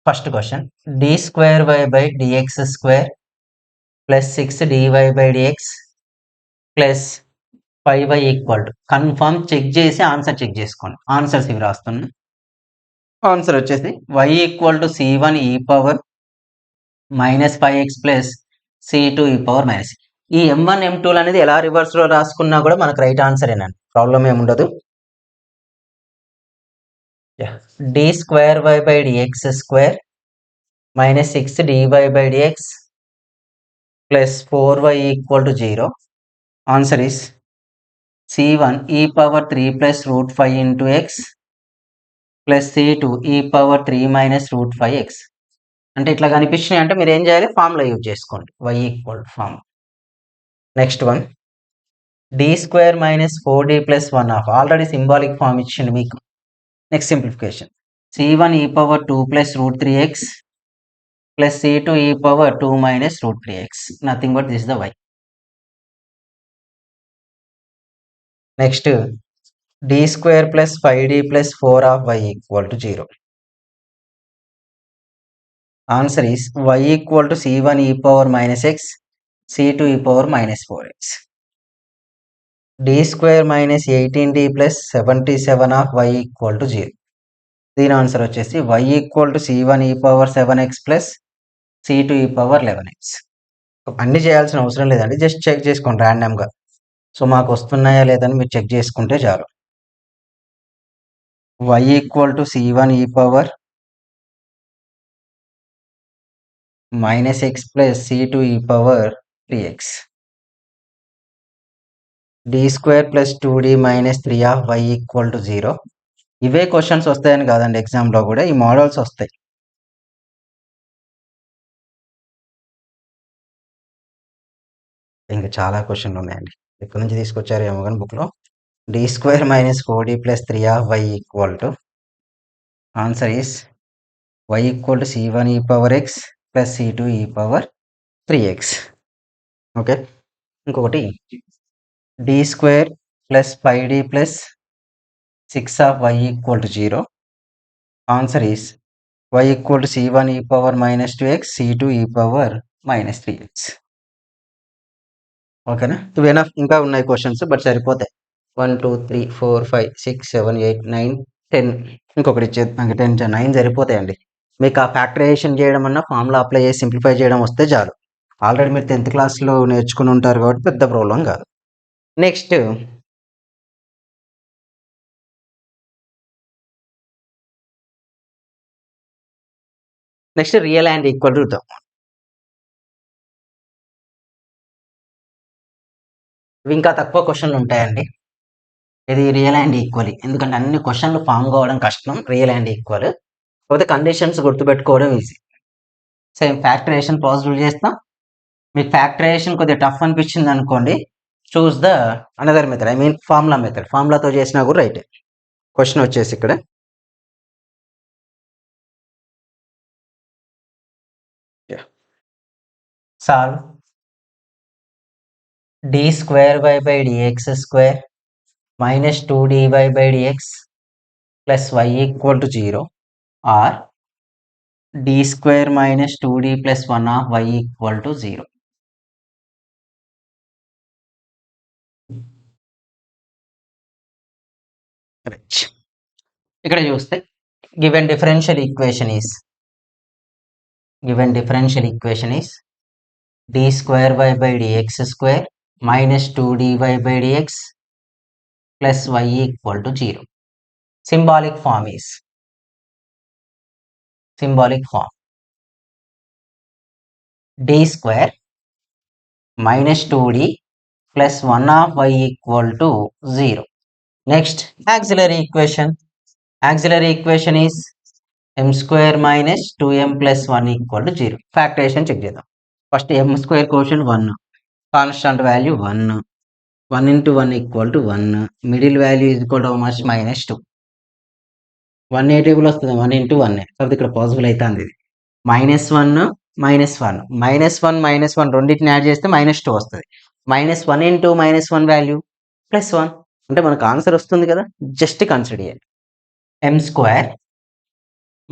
First question, D square why by dx square plus 6 DY by dx plus 5y equal to, confirm check చేసి ఆన్సర్ చెక్ చేసుకోండి. ఆన్సర్స్ ఇవి రాస్తున్నా. ఆన్సర్ వచ్చేసి y equal to c1 e power minus 5x plus c2 e power minus. ఈ m1 m2 అనేది ఎలా రివర్స్ లో రాసుకున్నా కూడా మనకు రైట్ ఆన్సర్ ఏనండి, ప్రాబ్లం ఏముండదు. D square why by dx square minus 6 DY by dx plus 4y equal to 0. Answer is c1 e power 3 plus root 5 into x plus c2 e power 3 minus root 5x. అంటే ఇట్లా కనిపించినాయి అంటే మీరు ఏం చేయాలి, ఫార్ములా యూజ్ చేసుకోండి, y equal form. Next one, D square minus 4d plus 1/2. Already symbolic form ఇచ్చిండు మీకు. Next simplification, c1 e power 2 plus root 3x plus c2 e power 2 minus root 3x. Nothing but this the y. Next d square plus 5d plus 4/y equal to 0. Answer is y equal to c1 e power minus x c2 e power minus 4x. d square minus 18d plus 77/y equal to 0. దీని ఆన్సర్ వచ్చేసి y equal to c1 e power 7x plus c2 e power 11x. అన్ని చేయాల్సిన అవసరం లేదండి, జస్ట్ చెక్ చేసుకోండి ర్యాండమ్గా. సో మాకు వస్తున్నాయా లేదని మీరు చెక్ చేసుకుంటే చాలు. y equal to c1 e power minus x plus c2 e power 3x. d square plus 2d minus 3/y equal to 0. ఇవే క్వశ్చన్స్ వస్తాయని కాదండి, ఎగ్జామ్లో కూడా ఈ మోడల్స్ వస్తాయి. ఇంకా చాలా క్వశ్చన్లు ఉన్నాయండి, ఎక్కడి నుంచి తీసుకొచ్చారేమో కానీ బుక్లో. d square minus 4d plus 3/y equal to, answer is y equal to c1 e power x plus c2 e power 3x. Okay. ఇంకొకటి, d square plus 5d plus 6/y equal to 0. Answer is y equal to c1 e power minus 2x c2 e power minus 3x. ఓకేనా? ఇవేనా? ఇంకా ఉన్నాయి క్వశ్చన్స్ బట్ సరిపోతాయి. 1 2 3 4 5 6 7 8 9 10. ఇంకొకటి ఇచ్చేది నాకు 10 9 సరిపోతాయండి. మీకు ఆ ఫ్యాక్టరైజేషన్ చేయడం అన్నా ఫార్ములా అప్లై చేసి సింప్లిఫై చేయడం వస్తే చాలు. ఆల్రెడీ మీరు 10th క్లాస్లో నేర్చుకుని ఉంటారు కాబట్టి పెద్ద ప్రాబ్లం కాదు. నెక్స్ట్ రియల్ అండ్ ఈక్వల్ చూద్దాం. ఇవి ఇంకా తక్కువ క్వశ్చన్లు ఉంటాయండి. ఇది రియల్ అండ్ ఈక్వల్, ఎందుకంటే అన్ని క్వశ్చన్లు ఫామ్ కావడం కష్టం. రియల్ అండ్ ఈక్వల్ కాకపోతే కండిషన్స్ గుర్తుపెట్టుకోవడం ఈజీ. సేమ్ ఫ్యాక్టరైజేషన్ పాసిబుల్ చేస్తాం. మీకు ఫ్యాక్టరైజేషన్ కొద్దిగా టఫ్ అనిపించింది అనుకోండి, choose the another method, I mean formula method. ఫార్ములాతో చేసినా కూడా రైట్. క్వశ్చన్ వచ్చేసి ఇక్కడ solve d square why by dx square minus 2dy by dx plus y equal to 0 or d square minus 2d plus 1/y equal to 0. ఇక్కడ చూస్తే given differential equation is d square why by dx square minus 2dy by dx plus y equal to 0. Symbolic form d square minus 2d plus 1/y equal to 0. Next auxiliary equation. Auxiliary equation is m square minus 2m plus 1 equal to 0. Factorization check చేద్దాం. First m square coefficient 1, constant value 1, 1 into 1 equal to 1, మిడిల్ వాల్యూ is equal to how much? -2. 1 ఏ టేబుల్ వస్తుంది? 1 into 1 కాబట్టి ఇక్కడ పాసిబుల్ అవుతుంది ఇది. -1 -1 -1 రెండింటిని యాడ్ చేస్తే -2 వస్తుంది. -1 into -1 వాల్యూ +1 అంటే మనకు ఆన్సర్ వస్తుంది కదా. జస్ట్ కన్సిడర్ చేయండి. m square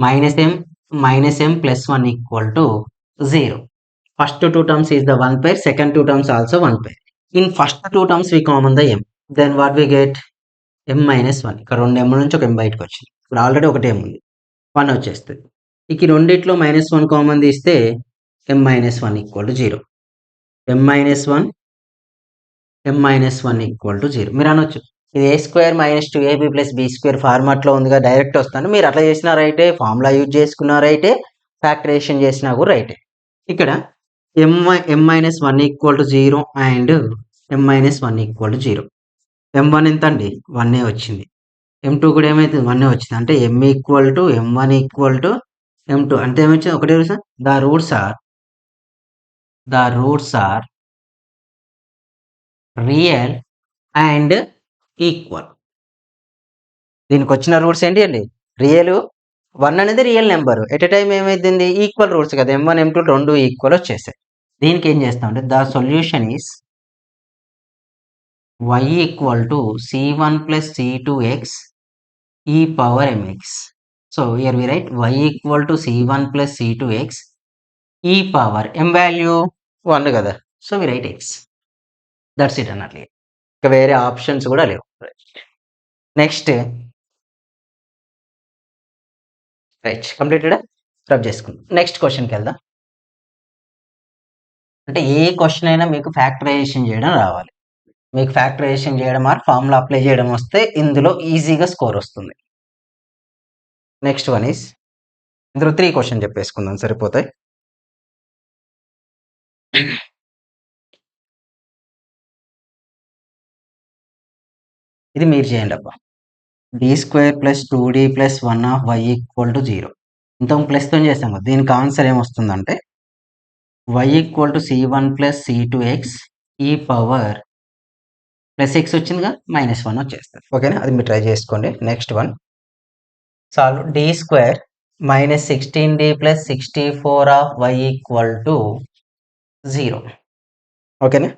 -m plus 1 equal to 0. First two terms is the one pair, second two terms also one pair. In first two terms we common the m. Then what we get? m minus 1. ఇక్కడ 2m నుంచి ఒక m బయటకు వచ్చింది. ఇప్పుడు ఆల్రెడీ ఒకటి m ఉంది, 1 వచ్చేస్తుంది. ఇక రెండిట్లో -1 కామన్ తీస్తే m minus 1 equal to 0. m minus 1 equal to 0. మీరు అనొచ్చు ఇది a square minus 2ab plus b square ఫార్మాట్లో ఉందిగా, డైరెక్ట్ వస్తాను. మీరు అట్లా చేసినా రైటే, ఫార్ములా యూజ్ చేసుకున్నా రైటే, ఫ్యాక్టరేషన్ చేసినా కూడా రైటే. ఇక్కడ m minus 1 equal to 0 and m minus 1 equal to 0. m1 ఎంత అండి? 1 వచ్చింది. m2 కూడా ఏమైతుంది? 1 వచ్చింది. అంటే m equal to m1 equal to m2 అంటే ఏమొచ్చింది? ఒకటే sir, the roots are real and equal. దీనికి వచ్చిన రూట్స్ ఏంటి అండి? రియల్. 1 అనేది real number. At a time ఏమైంది? ఈక్వల్ రూట్స్ కదా, m1 m2 రెండు ఈక్వల్ వచ్చేసాయి. దీనికి ఏం చేస్తామంటే the solution is y equal to c1 plus c2x e power mx. So here we write y equal to c1 plus c2x e power m value 1 కదా, so we write x. That's it అన్నట్లు. ఇక వేరే ఆప్షన్స్ కూడా లేవు. నెక్స్ట్ రైట్ కంప్లీటెడ్ రబ్ చేసుకుందాం. నెక్స్ట్ క్వశ్చన్కి వెళ్దాం. అంటే ఏ క్వశ్చన్ అయినా మీకు ఫ్యాక్టరైజేషన్ చేయడం రావాలి. మీకు ఫ్యాక్టరైజేషన్ చేయడం ఆర్ ఫార్ములా అప్లై చేయడం వస్తే ఇందులో ఈజీగా స్కోర్ వస్తుంది. నెక్స్ట్ వన్ ఈస్, ఇందులో 3 క్వశ్చన్ చెప్పేసుకుందాం సరిపోతాయి. ఇది మీరు చేయండి అబ్బా. d² + 2d + 1 of y equal to 0. ఇంత ప్లస్తో చేస్తాం కదా, దీనికి ఆన్సర్ ఏమొస్తుందంటే y equal to c1 plus c2x e power plus x వచ్చిందిగా, -1 వచ్చేస్తుంది. ఓకేనా, అది మీరు ట్రై చేసుకోండి. Next one solve d² - 16d + 64 of y equal to 0. ఓకేనా,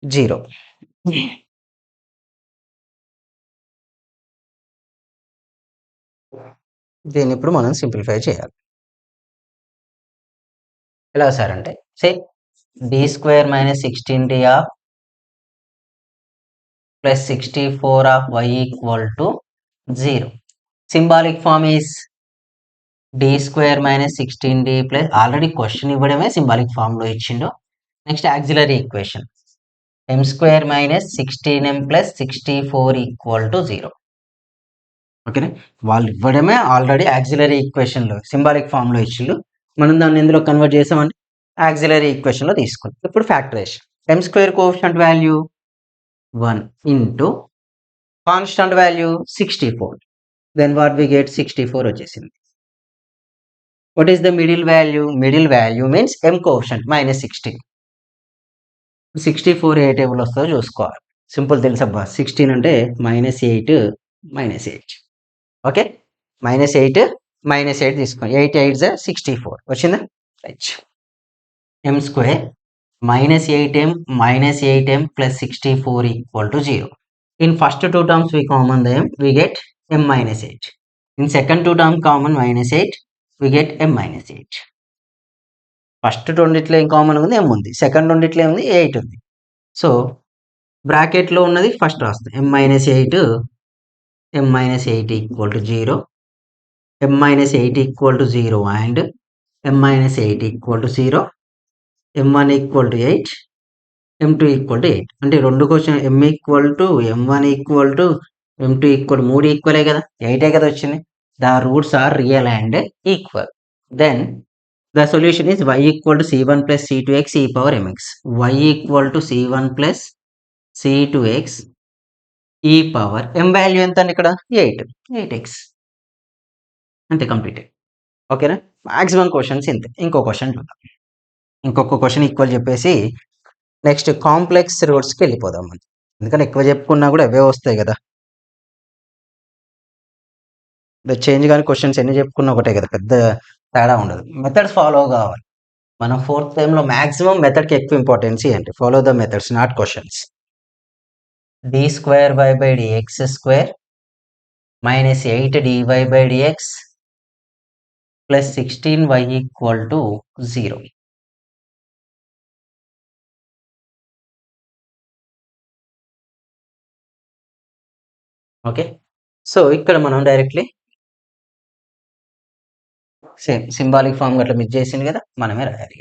0. దీన్ని ఇప్పుడు మనం సింప్లిఫై చేయాలి. ఎలా సార్ అంటే say d² - 16d of plus 64 of y equal to 0. Symbolic form is d² - 16d plus, already question ఇవ్వడమే సింబాలిక్ ఫామ్ లో ఇచ్చిండు. Next auxiliary equation m² - 16m plus 64 equal to 0. ఓకేనా, వాళ్ళు ఇవ్వడమే ఆల్రెడీ ఆక్సిలరీ ఈక్వేషన్ లో సింబాలిక్ ఫామ్ లో ఇచ్చిండు. మనం దాన్ని ఎందులో కన్వర్ట్ చేసామంటే ఆక్సిలరీ ఈక్వేషన్ లో తీసుకుంటాం. ఇప్పుడు factorization m² coefficient value 1 into constant value 64. Then what we get 64 వచ్చేసింది. What is the middle value? Middle value means m coefficient -16. 64 ఏ టేబుల్ వస్తుందో చూసుకోవాలి. సింపుల్ తెలుసబ్బా, 16 అంటే -8 -8. ఓకే, -8 -8 తీసుకోండి. 8 8 64 వచ్చిందా? Right. m² -8m plus 64 equal to 0. In first two terms we common the m, we get m minus 8. In second two term common -8, we get m minus 8. First రెండిట్లో ఏం కామన్ ఉంది? m ఉంది. సెకండ్ రెండిట్లో ఏముంది? 8 ఉంది. సో బ్రాకెట్లో ఉన్నది ఫస్ట్ రాస్తాం. m minus 8 equal to 0, m minus 8 equal to 0 and m minus 8 equal to 0, m1 equal to 8, m2 equal to 8. అంటే రెండు question m equal to m1 equal to m2 equal 3 ఈక్వలే కదా, 8 కదా వచ్చింది. The roots are real and equal. Then the solution is y equal to c1 plus c2x e power mx. y equal to c1 plus c2x e power m value ఎంత అండి ఇక్కడ 8x అంతే కంప్లీటెడ్. ఓకేనా? మాక్సిమం క్వశ్చన్స్ ఇంతే. ఇంకో క్వశ్చన్ చూద్దాం. ఇంకొక క్వశ్చన్ ఈక్వల్ చెప్పేసి నెక్స్ట్ కాంప్లెక్స్ రూట్స్కి వెళ్ళిపోదాం మనం. ఎందుకంటే ఎక్కువ చెప్పుకున్నా కూడా అవే వస్తాయి కదా. చేంజ్ కానీ క్వశ్చన్స్ ఎన్ని చెప్పుకున్నా ఒకటే కదా, పెద్ద తేడా ఉండదు. మెథడ్స్ ఫాలో కావాలి. మనం ఫోర్త్ టైంలో మాక్సిమం మెథడ్కి ఎక్కువ ఇంపార్టెన్స్ ఇవ్వండి. Follow the methods, not questions. d²y/dx² - 8dy/dx plus 16y = 0. Okay, so ఇక్కడ మనం డైరెక్ట్లీ సేమ్ సింబాలిక్ ఫామ్ అట్లా మిస్ చేసింది కదా, మనమే రాయాలి.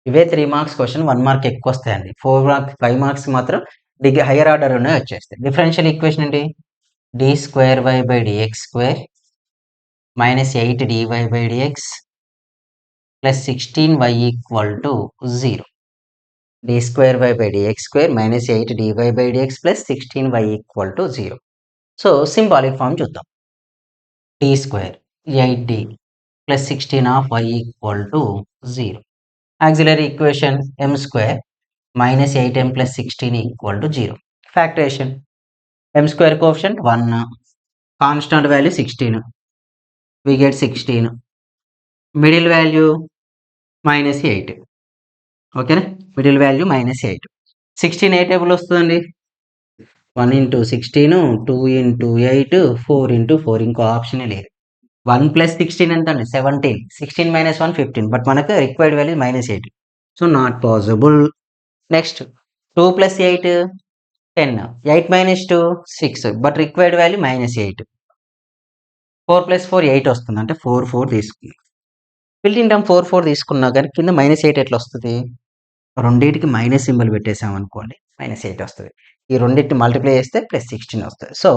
ఇవే 3 మార్క్స్ క్వశ్చన్ 1 మార్క్ ఎక్కువ వస్తాయండి. 4 మార్క్స్ 5 మార్క్స్ మాత్రం హైయర్ ఆర్డర్ ఉన్నాయి వచ్చేస్తాయి. డిఫరెన్షియల్ ఈక్వేషన్ ఏంటి? d²y/dx² - 8dy/dx plus 16y = 0. d²y/dx² - 8dy/dx plus 16y = 0. So symbolic form చూద్దాం. d² 8d plus 16 of y = 0. Auxiliary equation m² - 8m plus 16 = 0. Factorization. m² coefficient 1, constant value 16. We get 16. Middle value -8. ఓకేనా? Middle value -8. 16 ఏ టేబుల్ వస్తుందండి? 1 × 16, 2 × 8, 4 × 4. ఇంకో ఆప్షనే లేదు. 1 + 16 ఎంత అండి? 17. 16 - 1 15. బట్ మనకు required value -8. So not possible. Next 2 + 8 10. 8 - 2 6. But required value -8. 4 + 4 8 వస్తుంది. అంటే 4 4 తీసుకున్నాం. బిల్ట్-ఇన్ టర్మ్ 4 4 తీసుకున్నా కానీ కింద -8 ఎట్లా వస్తుంది? రెండింటికి మైనస్ సింబల్ పెట్టేసాం అనుకోండి, -8 వస్తుంది. ఈ రెండింటిని మల్టిప్లై చేస్తే +16 వస్తుంది. So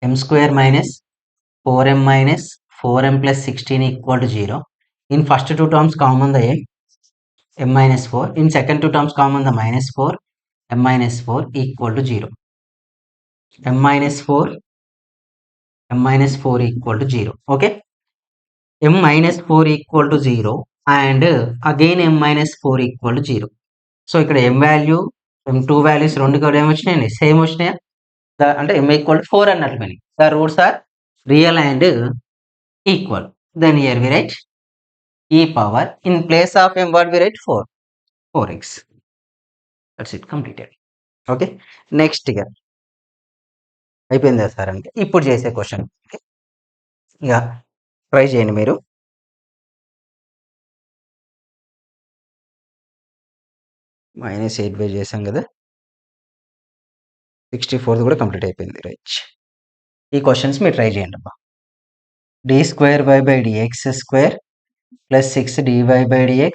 m² - 4m - 4m plus 16 = 0. In first two terms common the m - 4. In second two terms common the -4. m - 4 = 0. m - 4 = 0. Okay, m - 4 = 0 and again m - 4 = 0. So ఇక్కడ m వాల్యూ m2 వాల్యూస్ రెండు కూడా ఏమొచ్చినాయండి? సేమ్ వచ్చినాయా? అంటే m = 4 అన్నట్లు meaning. The roots are real and equal. Then here we write e power in place of m what we write 4x. That's it, completed. Okay, next ఇక అయిపోయిందా సార్ అంటే ఇప్పుడు చేసే క్వశ్చన్. ఇక ట్రై చేయండి మీరు. -8 చేసాం కదా, 64 కూడా కంప్లీట్ అయిపోయింది. రైట్, ఈ క్వశ్చన్స్ మీరు ట్రై చేయండి అబ్బా. d²y/dx² plus 6dy/dx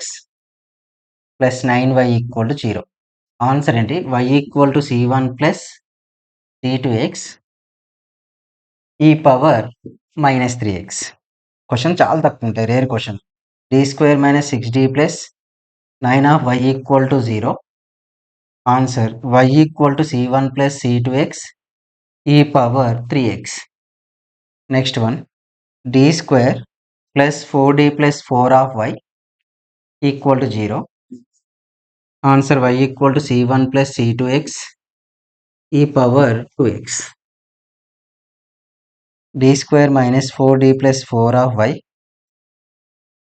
plus 9y = 0. Answer ఏంటి? y = c1 plus c2x e power -3x. Question చాలా తక్కువ ఉంటాయి, rare question. d² - 6d plus 9 of y = 0. Answer y = c1 plus c2x e power 3x. Next one, d² plus 4d plus 4 of y = 0. Answer y = c1 plus c2x e power 2x. d² - 4d plus 4 of y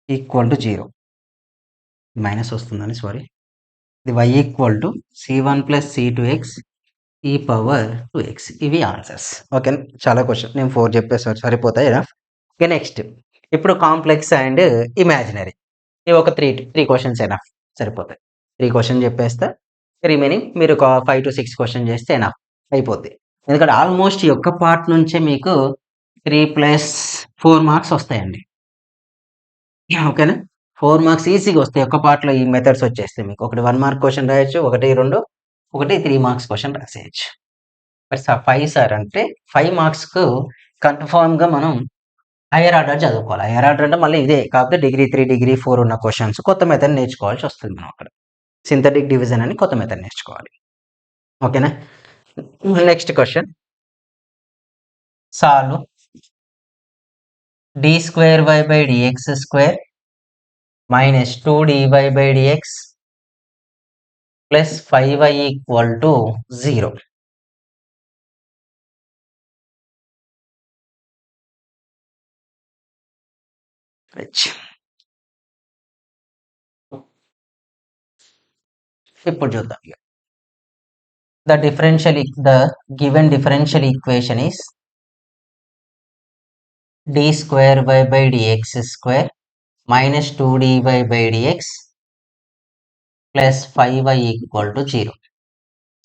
= 0. Minus వస్తుందని, సారీ. ఇది y = c1 plus c2x e power 2x. ఇవి ఆన్సర్స్. ఓకే, చాలా క్వశ్చన్ నేను 4 చెప్పేసాను, సరిపోతాయి. ఓకే, నెక్స్ట్ ఇప్పుడు కాంప్లెక్స్ అండ్ ఇమాజినరీ. ఇవి ఒక 3 క్వశ్చన్స్ అయినా సరిపోతాయి. 3 క్వశ్చన్ చెప్పేస్తే రిమైనింగ్ మీరు ఒక 5 to 6 క్వశ్చన్ చేస్తే అయినా అయిపోద్ది. ఎందుకంటే ఆల్మోస్ట్ ఈ ఒక్క పార్ట్ నుంచే మీకు 3 + 4 మార్క్స్ వస్తాయండి. ఓకేనా? 4 మార్క్స్ ఈజీగా వస్తాయి ఒక్క పార్ట్లో. ఈ మెథడ్స్ వచ్చేస్తే మీకు ఒకటి 1 మార్క్ క్వశ్చన్ రాయొచ్చు, ఒకటి 2, ఒకటి 3 మార్క్స్ క్వశ్చన్ రాసేయచ్చు. బట్ 5 సార్ అంటే 5 మార్క్స్కు కన్ఫామ్గా మనం హైయర్ ఆర్డర్ చదువుకోవాలి. హైయర్ ఆర్డర్ అంటే మళ్ళీ ఇదే కాకపోతే డిగ్రీ 3, డిగ్రీ 4 ఉన్న క్వశ్చన్స్ కొత్త మెథడ్ నేర్చుకోవాల్సి వస్తుంది మనం అక్కడ. సింథటిక్ డివిజన్ అని కొత్త మెథడ్ నేర్చుకోవాలి. ఓకేనా? Next question solve d square y by dx square minus 2dy by dx plus 5y equal to 0. ఇప్పుడు చూద్దాం. The given differential equation is d square y by dx square minus 2dy by dx plus 5y equal to 0.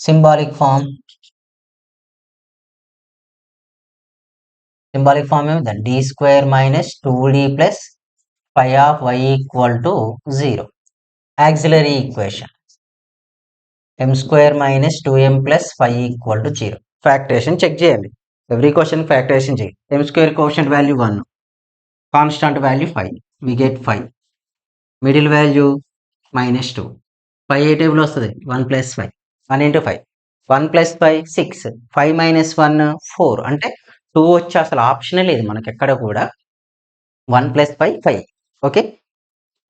Symbolic form ఏమిటంటే d square minus 2d plus 5 of y equal to 0. Auxiliary equation m square minus 2m plus 5 equal to 0. Factorization check చేయండి. Every question factorization చేయండి. m square quotient value 1, constant value 5, we get 5. Middle value minus 2. 5 A table వస్తుంది? 1 plus 5. 1 into 5. 1 plus 5 6. 5 minus 1 4. అంటే 2 వచ్చి అసలు ఆప్షనే లేదు మనకి ఎక్కడ కూడా. 1 plus 5 5. ఓకే,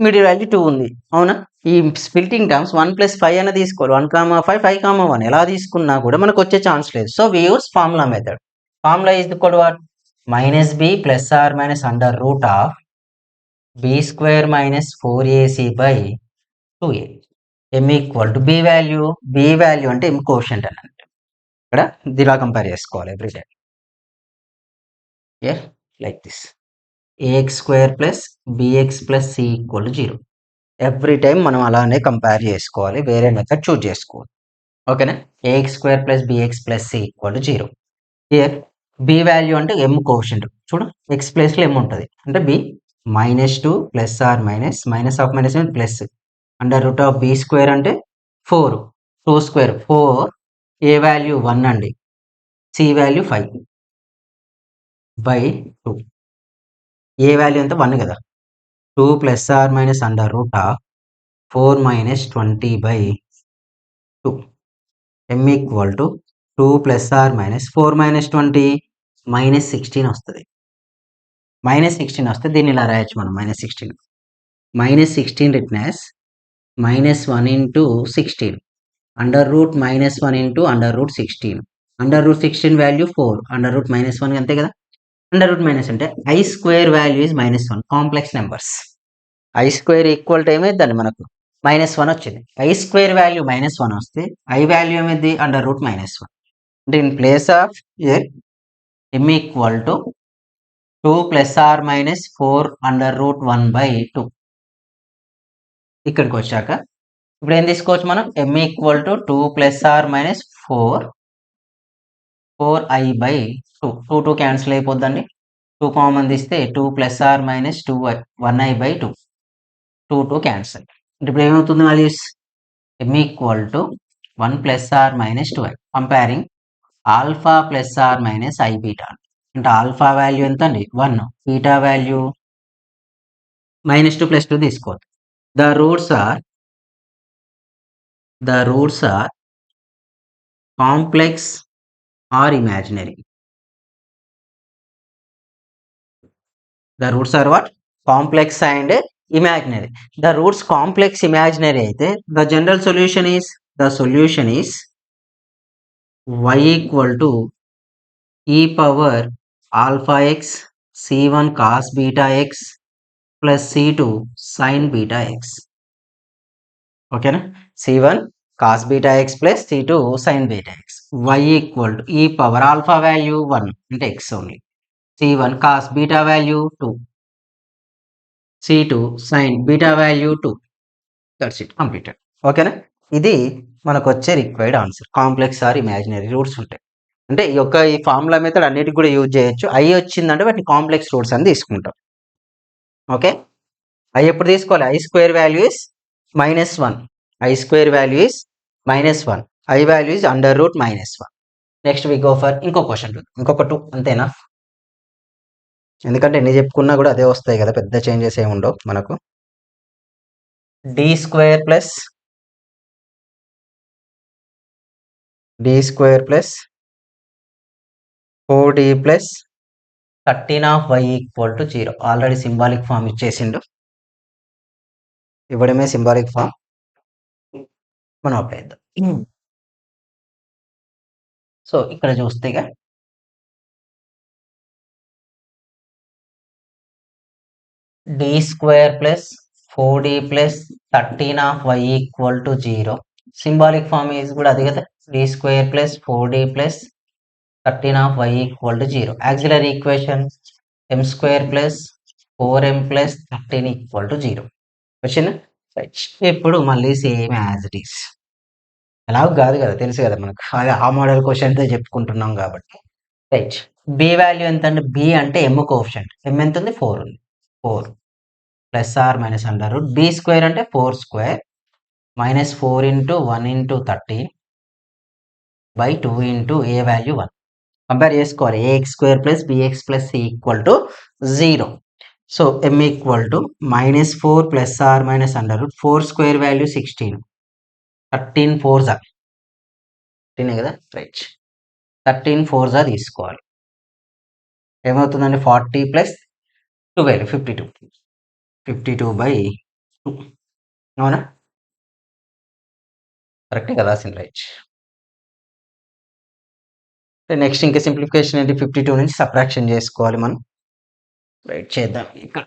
మిడిల్ వాల్యూ 2 ఉంది. అవునా? ఈ స్ప్లిటింగ్ టర్మ్స్ 1 plus 5 అని తీసుకోవాలి. 1, 5, 5, 1 ఎలా తీసుకున్నా కూడా మనకు వచ్చే ఛాన్స్ లేదు. So we use formula method. Formula is equal to what? Minus b plus or minus under root of b square minus 4ac by 2a. m equal to b value అంటే m కోషంట్ అని అంటే ఇక్కడ ఇలా కంపేర్ చేసుకోవాలి every time. Yeah, like this. ax square plus bx plus c equal to 0. Every time మనం అలానే కంపేర్ చేసుకోవాలి, వేరే మెథడ్ చూజ్ చేసుకోవాలి. ఓకేనా? ax square plus bx plus c equal to 0. Here b value అంటే m కోషంట్. చూడు, x ప్లేస్లో m ఉంటుంది అంటే b -2 plus or minus of minus plus under root of b square అంటే 4, 2 స్క్వేర్ 4, a వాల్యూ 1 అండి, c value 5 by 2. A value ఎంత? 1 కదా. 2 plus or minus under root of 4 minus 20 by 2. m equal to 2 plus or minus 4 minus 20 minus 16 వస్తుంది. మైనస్ 16 వస్తే దీన్ని ఇలా రాయొచ్చు మనం. Minus 16 written as -1 into 16 under root -1 into under root 16. Under root 16 value 4, under root -1 అంతే కదా. అండర్ రూట్ మైనస్ అంటే i square value is -1. Complex numbers i square equal to ఏమైందండి మనకు? -1 వచ్చింది. ఐ స్క్వేర్ వాల్యూ -1 వస్తే ఐ వాల్యూ ఏమైంది? Under root -1. అంటే in place of m equal to 2 plus or minus 4 under root 1 by 2. ఇక్కడికి వచ్చాక ఇప్పుడు ఏం తీసుకోవచ్చు మనం? m equal to 2 plus or minus 4i by 2. 2 cancel అయిపోద్దండి. 2 కామన్ తీస్తే 2 plus or minus 1i by 2. 2 cancel. అంటే ఇప్పుడు ఏమవుతుంది values? m equal to 1 plus or minus 2i. Comparing alpha plus or minus i beta. అంటే ఆల్ఫా వాల్యూ ఎంత అండి? 1, బీటా వాల్యూ -2 ప్లస్ 2 తీసుకోవచ్చు. The roots are complex or imaginary. The roots are what? Complex and imaginary. The roots complex imaginary అయితే the solution is y equal to e power alpha x c1 cos beta x plus c2 sin beta x. ఓకేనా? c1 cos beta x plus c2 sin beta x. y equal to e power alpha value 1 అంటే x only. c1 cos beta value 2, c2 sin beta value 2. That's it, completed. ఓకేనా? ఇది మనకు వచ్చే required answer. Complex or imaginary roots ఉంటాయి అంటే ఈ ఫార్ములా మెథడ్ అన్నిటికి కూడా యూజ్ చేయొచ్చు. ఐ వచ్చిందంటే వాటిని కాంప్లెక్స్ రూట్స్ అని తీసుకుంటాం. ఓకే, ఐ ఎప్పుడు తీసుకోవాలి? I square value is -1. I square value is -1. I value is under root -1. Next we go for ఇంకో క్వశ్చన్. ఇంకొక 2 అంతేనా? ఎందుకంటే ఎన్ని చెప్పుకున్నా కూడా అదే వస్తాయి కదా, పెద్ద చేంజెస్ ఏమి ఉండవు మనకు. D square plus 4d plus 13 of y equal to 0. Already symbolic form ఇచ్చేసిండు, ఇవ్వడమే సింబాలిక్ ఫామ్, మనం అప్లై చేద్దాం. సో ఇక్కడ చూస్తే D square plus 4d plus 13 of y equal to 0. Symbolic form is కూడా అది కదా, D square plus 4d plus 13 of y equal to 0. Auxiliary equation m square plus 4m plus 13 equal to 0. Question right. ఇప్పుడు మళ్ళీ సేమ్ యాజ్ ఇట్ ఈస్, ఎలాగో కాదు కదా, తెలుసు కదా మనకు, అదే ఆ మోడల్ క్వశ్చన్తో చెప్పుకుంటున్నాం కాబట్టి. రైట్. బి వాల్యూ ఎంత అంటే, బి అంటే ఎమ్ కోఎఫిషియంట్, ఎమ్ ఎంత ఉంది 4 ఉంది, 4 plus or minus under root B square అంటే 4 square minus 4 into 1 into 30 by 2 into A value 1. Compare చేసుకోవాలి, A X square plus bx plus C equal to 0. So M equal to minus 4 plus or minus under root 4 square value 16, 13 4 జా 13 కదా, రైట్. 13 4 జా తీసుకోవాలి, ఏమవుతుందండి 40 ప్లస్ 12 52 బై 2. అవునా, కరెక్టే కదా రాసింది, రైట్. నెక్స్ట్ ఇంకా సింప్లిఫికేషన్ ఏంటి, 52 నుంచి సబ్ట్రాక్షన్ చేసుకోవాలి మనం, రైట్ చేద్దాం ఇక్కడ.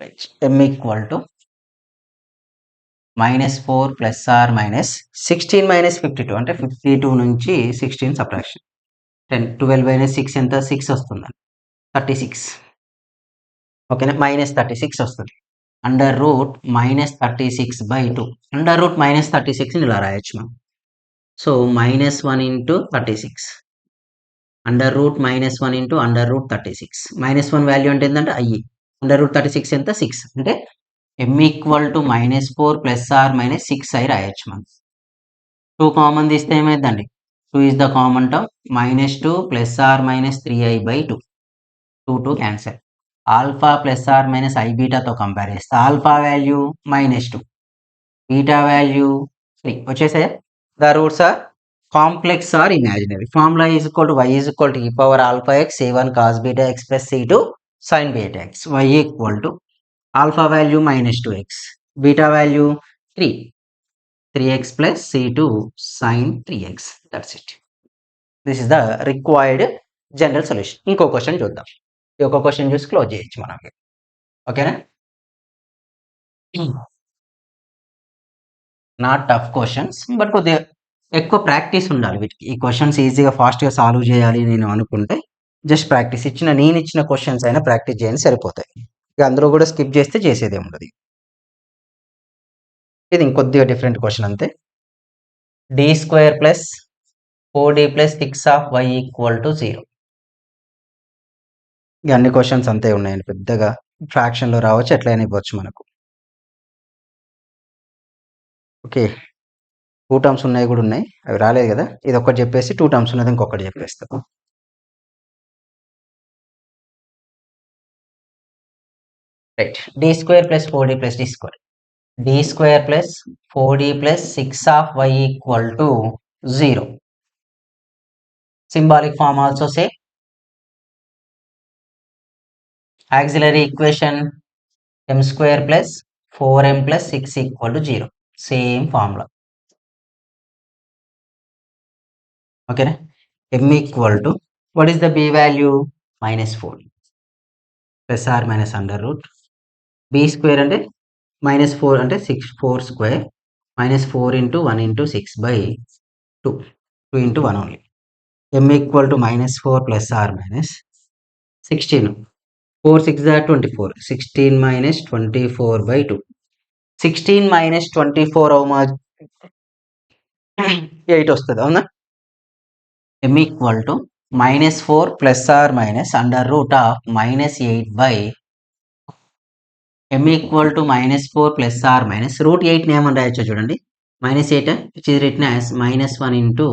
Right, m equal to minus 4 plus or minus 16 minus 52 అంటే 52 నుంచి 16 సబ్ట్రాక్షన్, 10 12 మైనస్ 6 ఎంత 6 వస్తుందండి, 36. ఓకేనా, మైనస్ 36 వస్తుంది. Under root minus 36 by 2. Under root minus 36 ఇలా రాయొచ్చు మనం. So minus 1 into 36 under root minus 1 into under root 36. Minus 1 value అంటే ఏంటంటే ఐ, అండర్ రూట్ 36 ఎంత 6 అంటే M equal to minus 4 plus or minus 6 i రాయొచ్చు మనం. 2 కామన్ తీస్తే ఏమైందండి, 2 is the common term, minus 2 plus or minus 3i by 2, 2 cancel. Alpha plus or minus i బీటాతో కంపేర్ చేస్తే alpha value minus 2, beta value 3 వచ్చేసాయా. The roots are complex or imaginary. Formula is equal to y is equal to e power alpha x a1 cos beta x plus c2 sin beta x. y equal to alpha value minus 2x, beta value 3, 3x plus c2 sin 3x. That's it. This is the required general solution. ఇంకో క్వశ్చన్ చూద్దాం, ఈ ఒక క్వశ్చన్ చూసి క్లోజ్ చేయొచ్చు మనం. ఓకేనా, నాట్ టఫ్ క్వశ్చన్స్, బట్ కొద్దిగా ఎక్కువ ప్రాక్టీస్ ఉండాలి వీటికి. ఈ క్వశ్చన్స్ ఈజీగా ఫాస్ట్గా సాల్వ్ చేయాలి నేను అనుకుంటే జస్ట్ ప్రాక్టీస్, నేను ఇచ్చిన క్వశ్చన్స్ అయినా ప్రాక్టీస్ చేయండి సరిపోతాయి. ఇక అందరూ కూడా స్కిప్ చేస్తే చేసేదే ఉండదు. ఇది ఇంకొద్దిగా డిఫరెంట్ క్వశ్చన్ అంతే. D square plus 4d plus 6 of y equal to 0. ఇక అన్ని క్వశ్చన్స్ అంతే ఉన్నాయండి, పెద్దగా ఫ్రాక్షన్లో రావచ్చు, ఎట్లయినా ఇవ్వచ్చు మనకు. ఓకే, 2 టర్మ్స్ ఉన్నాయి కూడా ఉన్నాయి, అవి రాలేదు కదా, ఇది ఒకటి చెప్పేసి 2 టర్మ్స్ ఉన్నది ఇంకొకటి చెప్పేస్తాం. Right, D square plus 4d plus D square, D square plus 4d plus 6 of y equal to 0. Symbolic form also say. Auxiliary equation m square plus 4m plus 6 equal to 0. Same formula. ఓకేనా, m equal to what is the b value minus 4 plus or minus under root b square అంటే మైనస్ 4 అంటే 4 square minus 4 into 1 into 6 by 2, 2 into 1 only. m equal to minus 4 plus or minus 16, 4 6 24, 16 minus 24 by 2. 16 minus 24 అవుమా 8 వస్తుంది, అవునా. m equal to minus 4 plus or minus under root of minus 8 by m equal to minus 4 plus or minus root 8 ఏమని రాయొచ్చో చూడండి, minus 8 which is written as minus 1 into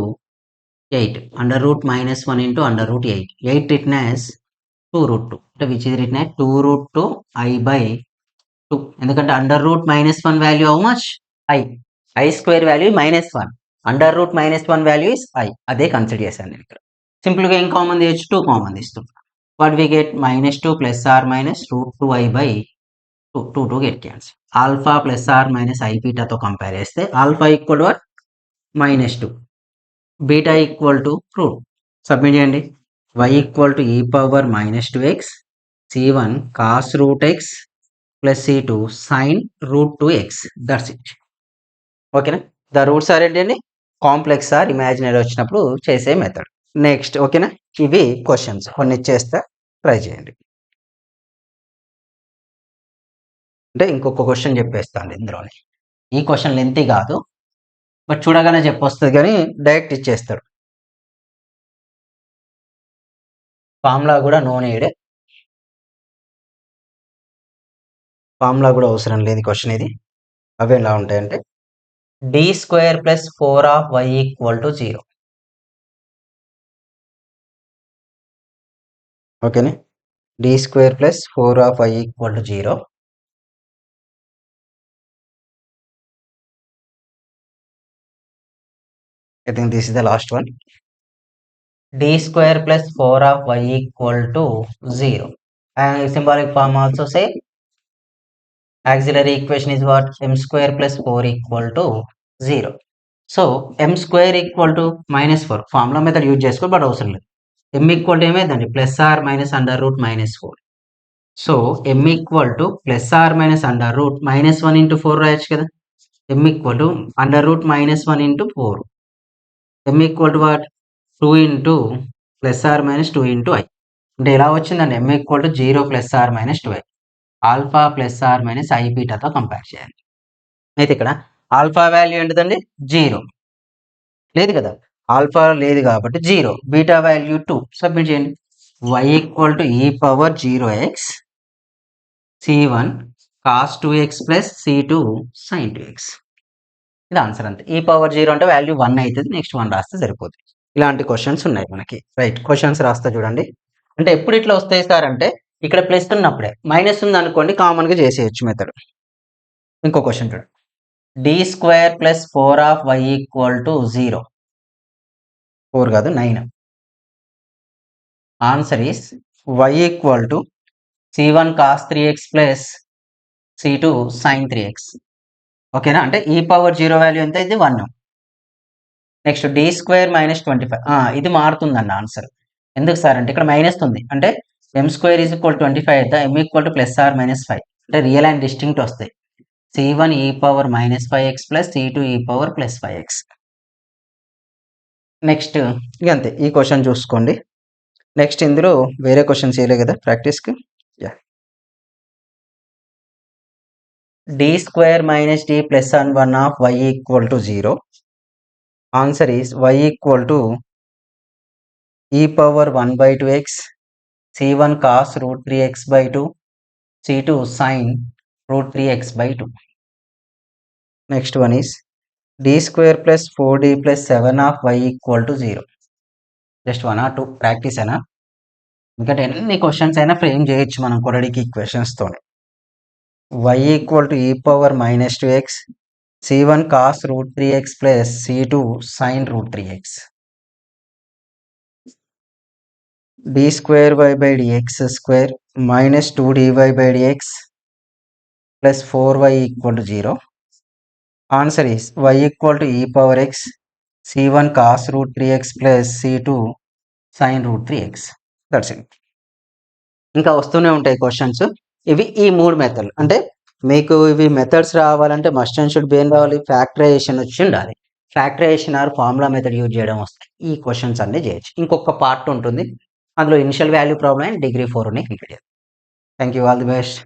8 under root minus 1 into under route 8. 8 written as 2 root 2 అంటే which is written as 2 root 2 I by 2. ఎందుకంటే under root minus 1 value how much I square value minus 1, under root minus 1 value is I. అదే కన్సిడర్ చేశాను నేను ఇక్కడ. సింపుల్గా ఏం కామన్ తీయచ్చు, 2 కామన్ తీస్తున్నాం. What we get minus 2 plus or minus root 2 i by 2 get cancel. Alpha plus or minus i బీటాతో కంపేర్ చేస్తే alpha equal to what minus 2, beta equal to root. Submit చేయండి. y equal to e power minus 2x c1 cos root x plus c2 sine root 2x. That's it. ఓకేనా. ద రూట్స్ ఆర్ ఏంటండి, కాంప్లెక్స్ ఆర్ ఇమాజినరీ వచ్చినప్పుడు చేసే మెథడ్. నెక్స్ట్ ఓకేనా, ఇవి క్వశ్చన్స్ కొన్ని చేస్తే ట్రై చేయండి. అంటే ఇంకొక క్వశ్చన్ చెప్పేస్తాను ఇందులోనే. ఈ క్వశ్చన్ లెంతీ కాదు, బట్ చూడగానే చెప్పొస్తుంది కానీ డైరెక్ట్ ఇచ్చేస్తాడు. ఫార్ములా కూడా నో నీడ్, ఫార్ములా కూడా అవసరం లేదు క్వశ్చన్ ఇది. అవి ఎలా ఉంటాయంటే d square plus 4 of why equal to 0. ఓకేనా, d square plus 4 of why equal to 0. I think this is the last one. D square plus 4 of y equal to 0. And symbolic form also say auxiliary equation is what, m square plus 4 equal to 0. So m square equal to minus 4 formula method use చేసుకో, బట్ అవసరం లేదు. m equal to ఏమైందండి plus or minus under root minus 4. So m equal to plus or minus under root minus 1 into 4 రాయొచ్చు కదా. m equal to under root minus 1 into 4. m equal to what 2 into plus or minus 2 into i. అంటే ఎలా వచ్చిందండి, m equal to 0 plus or minus 2i. Alpha plus or minus i బీటాతో కంపేర్ చేయాలి. అయితే ఇక్కడ ఆల్ఫా వాల్యూ ఏంటిదండి 0 లేదు కదా, ఆల్ఫా లేదు కాబట్టి 0, బీటా వాల్యూ 2. సబ్మిట్ చేయండి. y equal to e power 0x c1 cos 2x plus c2 sine 2x. ఇది ఆన్సర్ అంతే. ఈ పవర్ 0 అంటే వాల్యూ 1 అవుతుంది, నెక్స్ట్ 1 రాస్తే సరిపోతుంది. ఇలాంటి క్వశ్చన్స్ ఉన్నాయి మనకి. రైట్, క్వశ్చన్స్ రాస్తా చూడండి. అంటే ఎప్పుడు ఇట్లా వస్తాయి సార్ అంటే ఇక్కడ ప్లస్ ఉన్నప్పుడే, మైనస్ ఉంది అనుకోండి కామన్గా చేసేయచ్చు మెథడ్. ఇంకో క్వశ్చన్ చూడండి. D square plus 4 of why equal to 0. 4 కాదు 9. Answer is y equal to c1 cos 3x plus c2 sine 3x. ఓకేనా, అంటే ఈ పవర్ 0 వాల్యూ ఎంత, ఇది 1. Next d square minus 25. ఇది మారుతుందండి ఆన్సర్. ఎందుకు సార్ అంటే ఇక్కడ మైనస్ ఉంది, అంటే ఎం స్క్వేర్ ఈజ్ ఈక్వల్ 25 అయితే M equal to plus or minus 5. అంటే రియల్ అండ్ డిస్టింక్ట్ వస్తాయి. c1 ఈ power minus 5x plus c2 ఈ పవర్ ప్లస్ 5x. నెక్స్ట్ ఇక అంతే, ఈ క్వశ్చన్ చూసుకోండి. నెక్స్ట్ ఇందులో వేరే క్వశ్చన్స్ చేయలే కదా ప్రాక్టీస్కి. D square minus D plus 1 of why equal to 0. Answer is y equal to e power 1 by 2x c1 cos root 3x by 2 c2 sin root 3x by 2. Next one is d square plus 4d plus 7 of y equal to 0. Just 1 or 2 practice అయినా, ఇంకా ఎన్ని క్వశ్చన్స్ అయినా ఫ్రేమ్ చేయొచ్చు మనం కొరడికి ఈక్వేషన్స్ తోనే. y equal to e power minus 2x c1 cos root 3x plus c2 sin root 3x. d square y by dx square minus 2 dy by dx plus 4y equal to 0. Answer is y equal to e power x c1 cos root 3x plus c2 sin root 3x. That's it. ఇంకా వస్తూనే ఉంటాయి క్వశ్చన్స్. ఇవి ఈ 3 మెథడ్లు. అంటే మీకు ఇవి మెథడ్స్ రావాలంటే మస్ట్ అండ్ షుడ్ బి ఏం రావాలి, ఫ్యాక్టరైజేషన్ వచ్చి ఉండాలి. Factorization or formula method use చేయడం వస్తే ఈ క్వశ్చన్స్ అన్నీ చేయొచ్చు. ఇంకొక పార్ట్ ఉంటుంది, అందులో initial value problem and degree 4 ఉన్నాయి. Complete. Thank you, all the best.